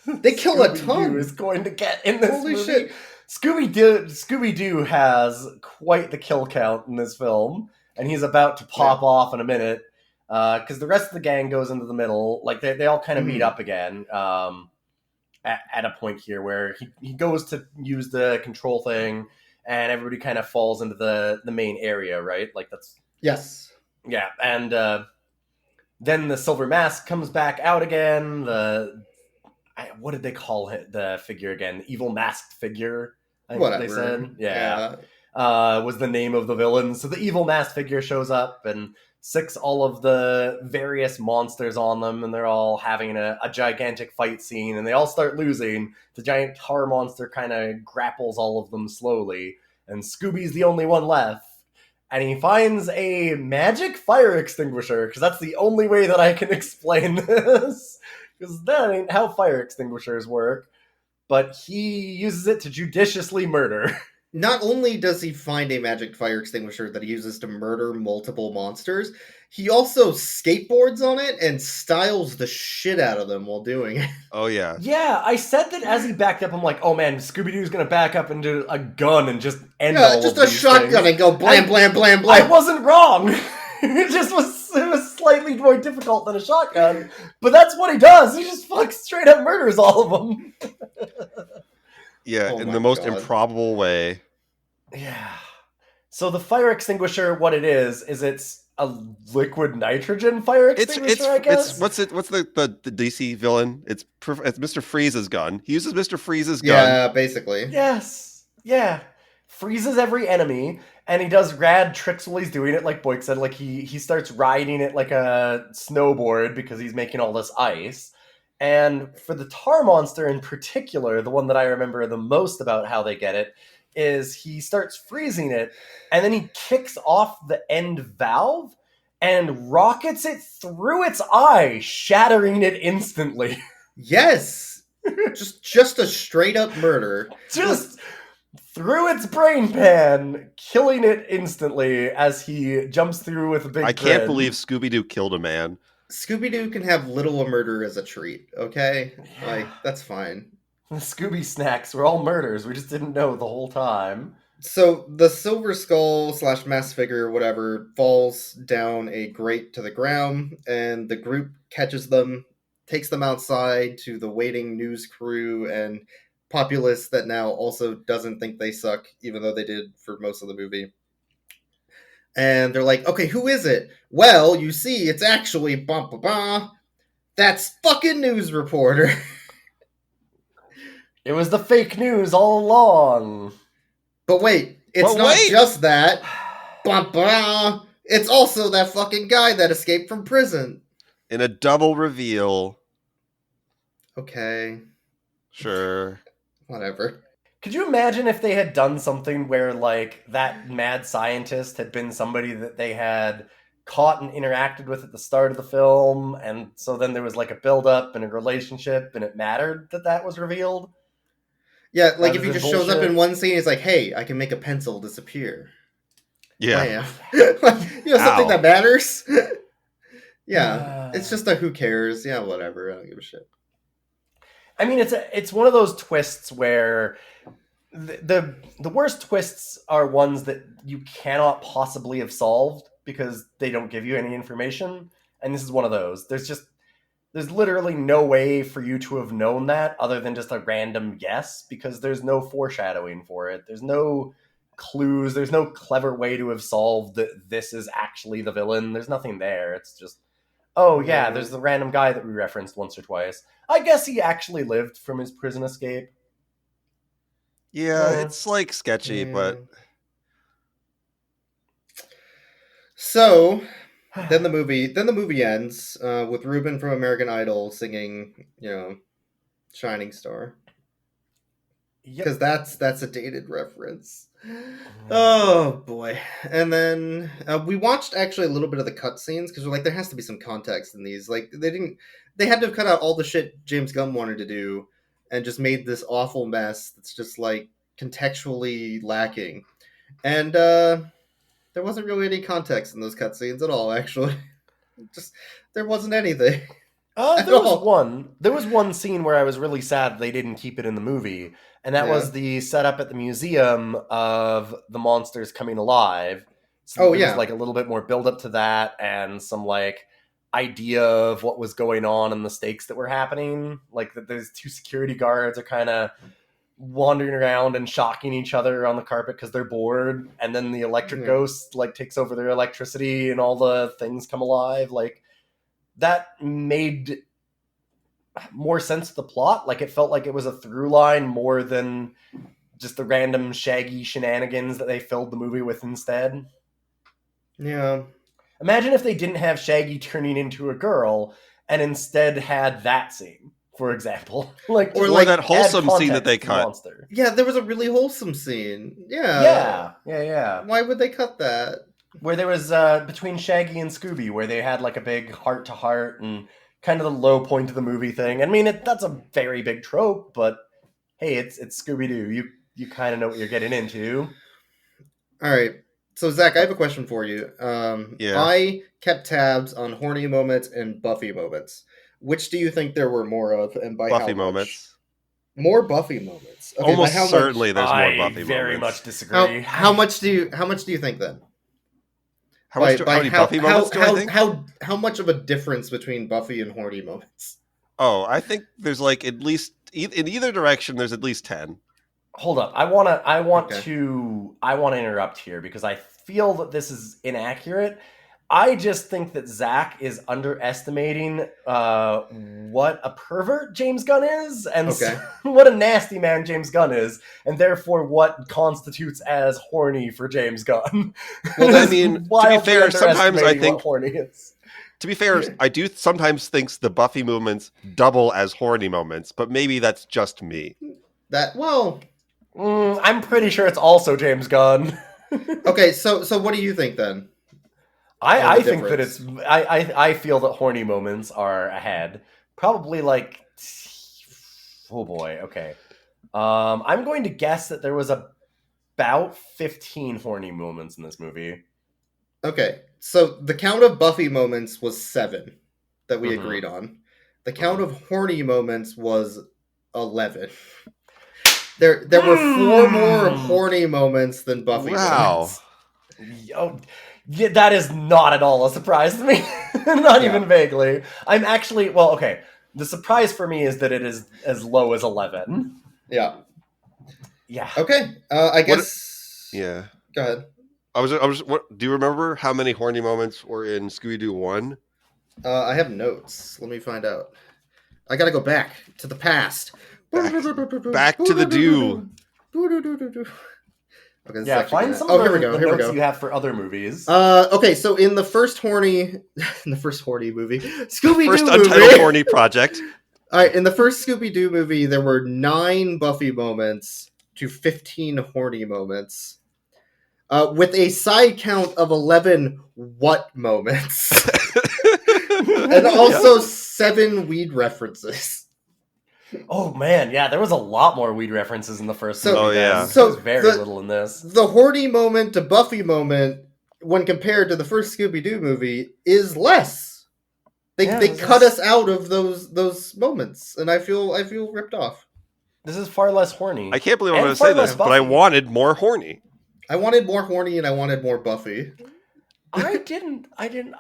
They kill a ton. is going to get in this Holy movie. shit. Scooby Doo has quite the kill count in this film, and he's about to pop off in a minute because the rest of the gang goes into the middle. Like they all kind of meet up again at a point here where he goes to use the control thing. And everybody kind of falls into the main area, right? Like that's... Yes. Yeah, and then the silver mask comes back out again. What did they call it? The figure again? The evil masked figure, I think they said. Yeah. Was the name of the villain. So the evil masked figure shows up and sicks all of the various monsters on them, and they're all having a gigantic fight scene, and they all start losing. The giant tar monster kind of grapples all of them slowly, and Scooby's the only one left. And he finds a magic fire extinguisher, because that's the only way that I can explain this. Because that ain't how fire extinguishers work. But he uses it to judiciously murder. Not only does he find a magic fire extinguisher that he uses to murder multiple monsters, he also skateboards on it and styles the shit out of them while doing it. Oh, yeah. Yeah, I said that as he backed up, I'm like, oh man, Scooby-Doo's gonna back up into a gun and just end all of these just a shotgun things. and go blam, blam, blam, blam. I wasn't wrong! It was slightly more difficult than a shotgun, but that's what he does. He just straight up murders all of them. Yeah, Oh in my the most God. improbable way. Yeah. So the fire extinguisher, what it is it's a liquid nitrogen fire extinguisher, I guess? What's the DC villain? It's Mr. Freeze's gun. He uses Mr. Freeze's gun. Yeah, basically. Yes. Yeah. Freezes every enemy, and he does rad tricks while he's doing it, like Boyk said. Like, he starts riding it like a snowboard because he's making all this ice. And for the tar monster in particular, the one that I remember the most about how they get it, is he starts freezing it, and then he kicks off the end valve and rockets it through its eye, shattering it instantly. Yes, just a straight up murder. Just through its brain pan, killing it instantly as he jumps through with a big I can't grin. believe Scooby-Doo killed a man. Scooby-Doo can have little a murder as a treat, okay? Yeah. Like, that's fine. The Scooby snacks were all murders. We just didn't know the whole time. So the Silver Skull / mass figure, whatever, falls down a grate to the ground, and the group catches them, takes them outside to the waiting news crew and populace that now also doesn't think they suck, even though they did for most of the movie. And they're like, okay, who is it? Well, you see, it's actually that's fucking news reporter. It was the fake news all along. But wait, it's not just that. It's also that fucking guy that escaped from prison. In a double reveal. Okay. Sure. Whatever. Could you imagine if they had done something where, like, that mad scientist had been somebody that they had caught and interacted with at the start of the film, and so then there was, like, a build-up and a relationship, and it mattered that was revealed? Yeah, like Rather if he than just shows up bullshit. in one scene, it's like, hey, I can make a pencil disappear. Yeah. Something Ow. that matters. Yeah, it's just a who cares. Yeah, whatever. I don't give a shit. I mean, it's one of those twists where the worst twists are ones that you cannot possibly have solved because they don't give you any information, and this is one of those. There's literally no way for you to have known that other than just a random guess, because there's no foreshadowing for it. There's no clues. There's no clever way to have solved that this is actually the villain. There's nothing there. It's just, oh yeah, there's the random guy that we referenced once or twice. I guess he actually lived from his prison escape. Yeah, it's like sketchy, but So then the movie ends with Ruben from American Idol singing, Shining Star. Because that's a dated reference. Oh boy. And then we watched actually a little bit of the cutscenes because we're like, there has to be some context in these. Like they had to have cut out all the shit James Gunn wanted to do and just made this awful mess that's just like contextually lacking. And there wasn't really any context in those cutscenes at all, actually. Just there wasn't anything. There was one scene where I was really sad they didn't keep it in the movie, and that was the setup at the museum of the monsters coming alive. So there was like a little bit more build up to that and some like idea of what was going on and the stakes that were happening. Like that there's two security guards are kind of wandering around and shocking each other on the carpet because they're bored, and then the electric ghost like takes over their electricity and all the things come alive. Like that made more sense to the plot. Like it felt like it was a through line more than just the random Shaggy shenanigans that they filled the movie with instead. Yeah. Imagine if they didn't have Shaggy turning into a girl and instead had that scene, for example. or that wholesome scene that they cut. Monster. Yeah, there was a really wholesome scene. Yeah. Why would they cut that? Where there was between Shaggy and Scooby, where they had like a big heart to heart and kind of the low point of the movie thing. I mean, that's a very big trope, but hey, it's Scooby Doo. You kind of know what you're getting into. All right. So Zach, I have a question for you. I kept tabs on horny moments and Buffy moments. Which do you think there were more of, and by Buffy how moments? More Buffy moments. Okay, almost certainly, there's more Buffy moments. I very much disagree. How much do you think then? How many Buffy moments do I think? How much of a difference between Buffy and horny moments? Oh, I think there's like at least in either direction. There's at least 10. Hold up. I want to interrupt here because I feel that this is inaccurate. I just think that Zach is underestimating what a pervert James Gunn is, and what a nasty man James Gunn is, and therefore what constitutes as horny for James Gunn. Well, I mean, to be fair, sometimes I think horny is. To be fair, I do sometimes think the Buffy moments double as horny moments, but maybe that's just me. I'm pretty sure it's also James Gunn. Okay, so what do you think then? I the think that it's difference. I feel that horny moments are ahead. Probably like, oh boy, okay. I'm going to guess that there was about 15 horny moments in this movie. Okay, so the count of Buffy moments was 7 that we Mhm. agreed on. The count of horny moments was 11. There were 4 more horny moments than Buffy Wow. moments. Oh, yeah, that is not at all a surprise to me. Not Yeah. even vaguely. I'm actually, well, okay. The surprise for me is that it is as low as 11. Yeah. Yeah. Okay. I What- guess. Yeah. Go ahead. I was. What do you remember? How many horny moments were in Scooby Doo 1? I have notes. Let me find out. I gotta go back to the past. Back to the do. Okay, this is Yeah, actually find gonna... some Oh, of here we go. the Here we notes go. you have for other movies. Okay, so in the first horny movie, Scooby First Doo untitled movie. horny project. All right, in the first Scooby Doo movie, there were 9 Buffy moments to 15 horny moments, with a side count of 11 what moments, and also 7 weed references. Oh man, yeah, there was a lot more weed references in the first So- movie. Oh, yeah. Then. so There's very the- little in this. The horny moment to Buffy moment, when compared to the first Scooby Doo movie, is less. They Yeah, they this cut is- us out of those moments, and I feel ripped off. This is far less horny. I can't believe I'm And going to far say less this, but I Buffy. wanted more horny. I wanted more horny, and I wanted more Buffy. I didn't. I'm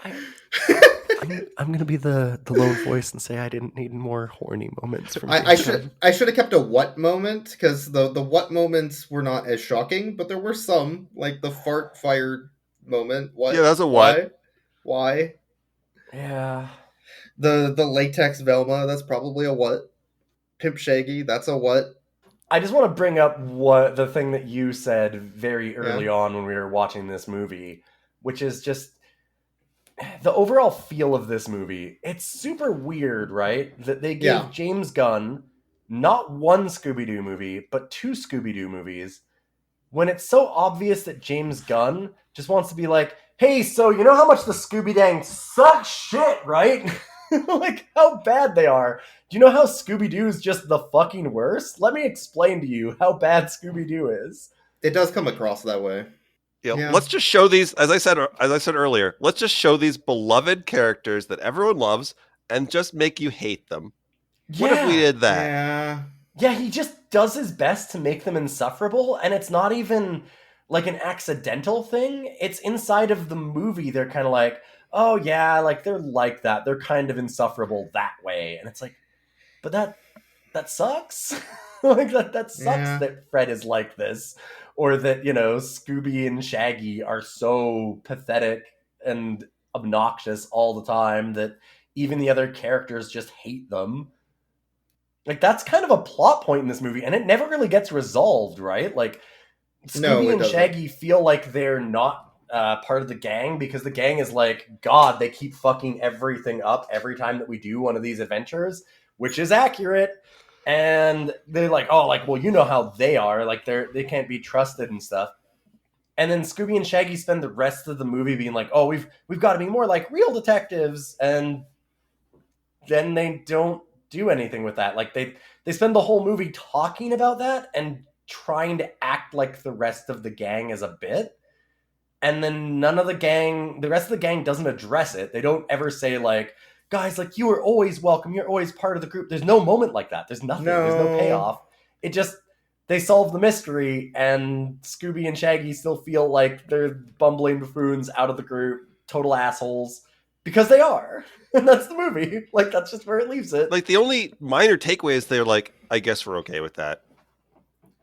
gonna be the lone voice and say I didn't need more horny moments from. I should have kept a what moment, because the what moments were not as shocking, but there were some, like the fart fired moment. What? Yeah, that's a what. Why? Yeah. The latex Velma, that's probably a what. Pimp Shaggy, that's a what. I just want to bring up the thing that you said very early on when we were watching this movie, which is just the overall feel of this movie. It's super weird, right? That they gave James Gunn not one Scooby-Doo movie, but 2 Scooby-Doo movies, when it's so obvious that James Gunn just wants to be like, hey, so you know how much the Scooby-Dang suck shit, right? Like, how bad they are. Do you know how Scooby-Doo is just the fucking worst? Let me explain to you how bad Scooby-Doo is. It does come across that way. Yeah. Let's just show these, as I said earlier, let's just show these beloved characters that everyone loves and just make you hate them. What if we did that? Yeah, he just does his best to make them insufferable, and it's not even like an accidental thing. It's inside of the movie. They're kind of like, oh yeah, like they're like that. They're kind of insufferable that way. And it's like, but that sucks. Like that sucks that Fred is like this. Or that, Scooby and Shaggy are so pathetic and obnoxious all the time that even the other characters just hate them. Like, that's kind of a plot point in this movie, and it never really gets resolved, right? Like, Scooby and Shaggy feel like they're not part of the gang because the gang is like, God, they keep fucking everything up every time that we do one of these adventures, which is accurate. And they're like, oh, like, well, you know how they are. Like, they can't be trusted and stuff. And then Scooby and Shaggy spend the rest of the movie being like, oh, we've got to be more like real detectives. And then they don't do anything with that. Like, they spend the whole movie talking about that and trying to act like the rest of the gang is a bit. And then the rest of the gang doesn't address it. They don't ever say, like, guys, like, you are always welcome. You're always part of the group. There's no moment like that. There's nothing. There's no payoff. It just, they solve the mystery, and Scooby and Shaggy still feel like they're bumbling buffoons out of the group, total assholes, because they are. And that's the movie. Like, that's just where it leaves it. Like, the only minor takeaway is they're like, I guess we're okay with that.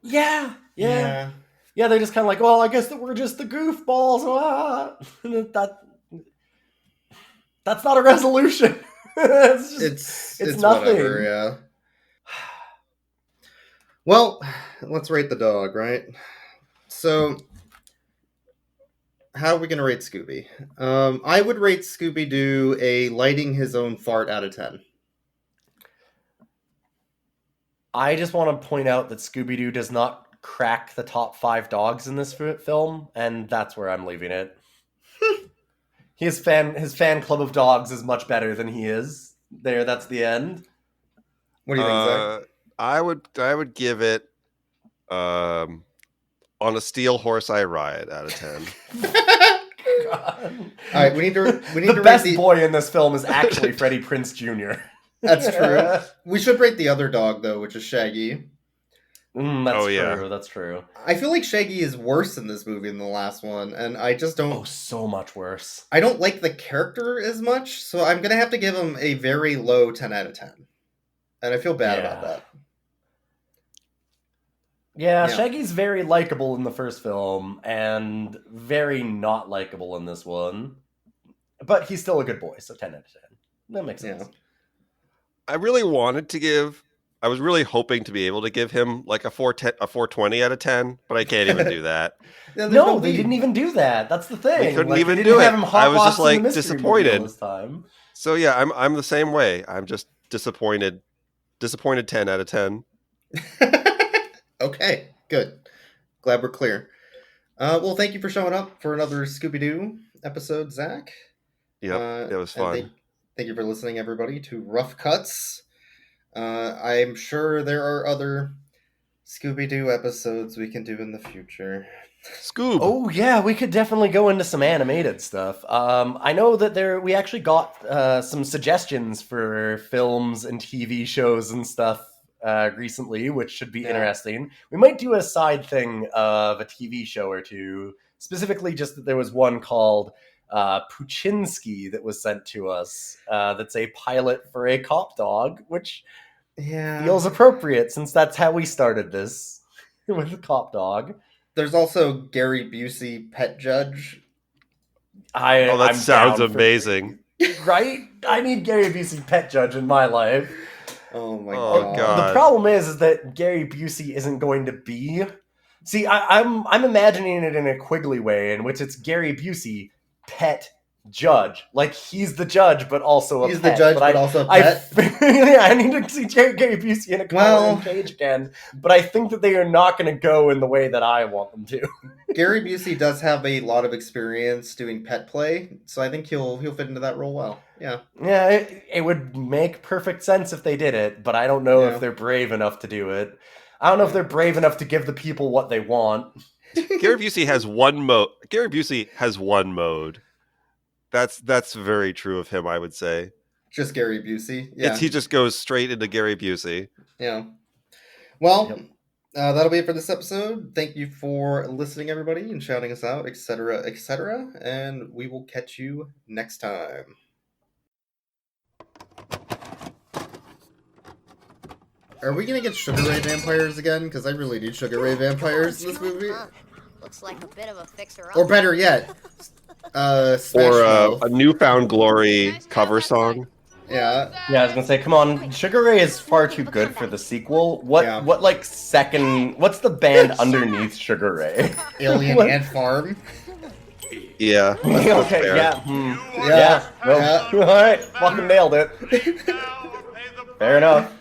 Yeah. Yeah, they're just kind of like, well, I guess that we're just the goofballs. That's not a resolution. It's nothing. Whatever, yeah. Well, let's rate the dog, right? So, how are we going to rate Scooby? I would rate Scooby-Doo a lighting his own fart out of 10. I just want to point out that Scooby-Doo does not crack the top 5 dogs in this film, and that's where I'm leaving it. His fan club of dogs is much better than he is. There, that's the end. What do you think, Zach? I would give it on a steel horse I ride out of 10. All right, we need to The best boy in this film is actually Freddie Prinze Jr. That's true. We should rate the other dog though, which is Shaggy. That's true. That's true. I feel like Shaggy is worse in this movie than the last one, and I just don't. Oh, so much worse. I don't like the character as much, so I'm gonna have to give him a very low 10 out of 10, and I feel bad about that. Yeah, Shaggy's very likable in the first film, and very not likable in this one. But he's still a good boy, so 10 out of 10. That makes sense. I really wanted to give... I was really hoping to be able to give him like a 420 out of 10, but I can't even do that. No, they didn't even do that. That's the thing. They couldn't even do it. I was just like disappointed. This time. So yeah, I'm the same way. I'm just disappointed. Disappointed 10 out of 10. Okay, good. Glad we're clear. Well, thank you for showing up for another Scooby Doo episode, Zach. Yep, it was fun. Thank you for listening, everybody, to Rough Cuts. I'm sure there are other Scooby Doo episodes we can do in the future. Scoob. Oh yeah, we could definitely go into some animated stuff. I know that we actually got some suggestions for films and TV shows and stuff recently, which should be interesting. We might do a side thing of a TV show or two. Specifically, just that there was one called Puchinsky that was sent to us. That's a pilot for a cop dog, which feels appropriate since that's how we started this with a cop dog. There's also Gary Busey, Pet Judge. That sounds amazing. Right? I need Gary Busey, Pet Judge in my life. Oh my god. The problem is that Gary Busey isn't going to be... See, I'm imagining it in a Quigley way, in which it's Gary Busey, Pet Judge. Like, he's the judge, but also a pet. He's the judge, but also a pet. I need to see Gary Busey in a collar and cage again, but I think that they are not going to go in the way that I want them to. Gary Busey does have a lot of experience doing pet play, so I think he'll fit into that role well. Yeah. Yeah, it would make perfect sense if they did it, but I don't know if they're brave enough to do it. I don't know if they're brave enough to give the people what they want. Gary Busey has one mode. Gary Busey has one mode. That's very true of him, I would say. Just Gary Busey. Yeah. He just goes straight into Gary Busey. Yeah. Well, that'll be it for this episode. Thank you for listening, everybody, and shouting us out, etc., etc. And we will catch you next time. Are we gonna get Sugar Ray vampires again? Because I really need Sugar Ray vampires in this movie. Looks like a bit of a fixer-up. Or better yet, Smash or Mouth. a Newfound Glory cover song. Yeah. Yeah, I was gonna say, come on, Sugar Ray is far too good for the sequel. What's the band underneath Sugar Ray? Alien Ant Farm. Yeah. Okay, fair. Yeah. Well, all right, fucking nailed it. Fair enough.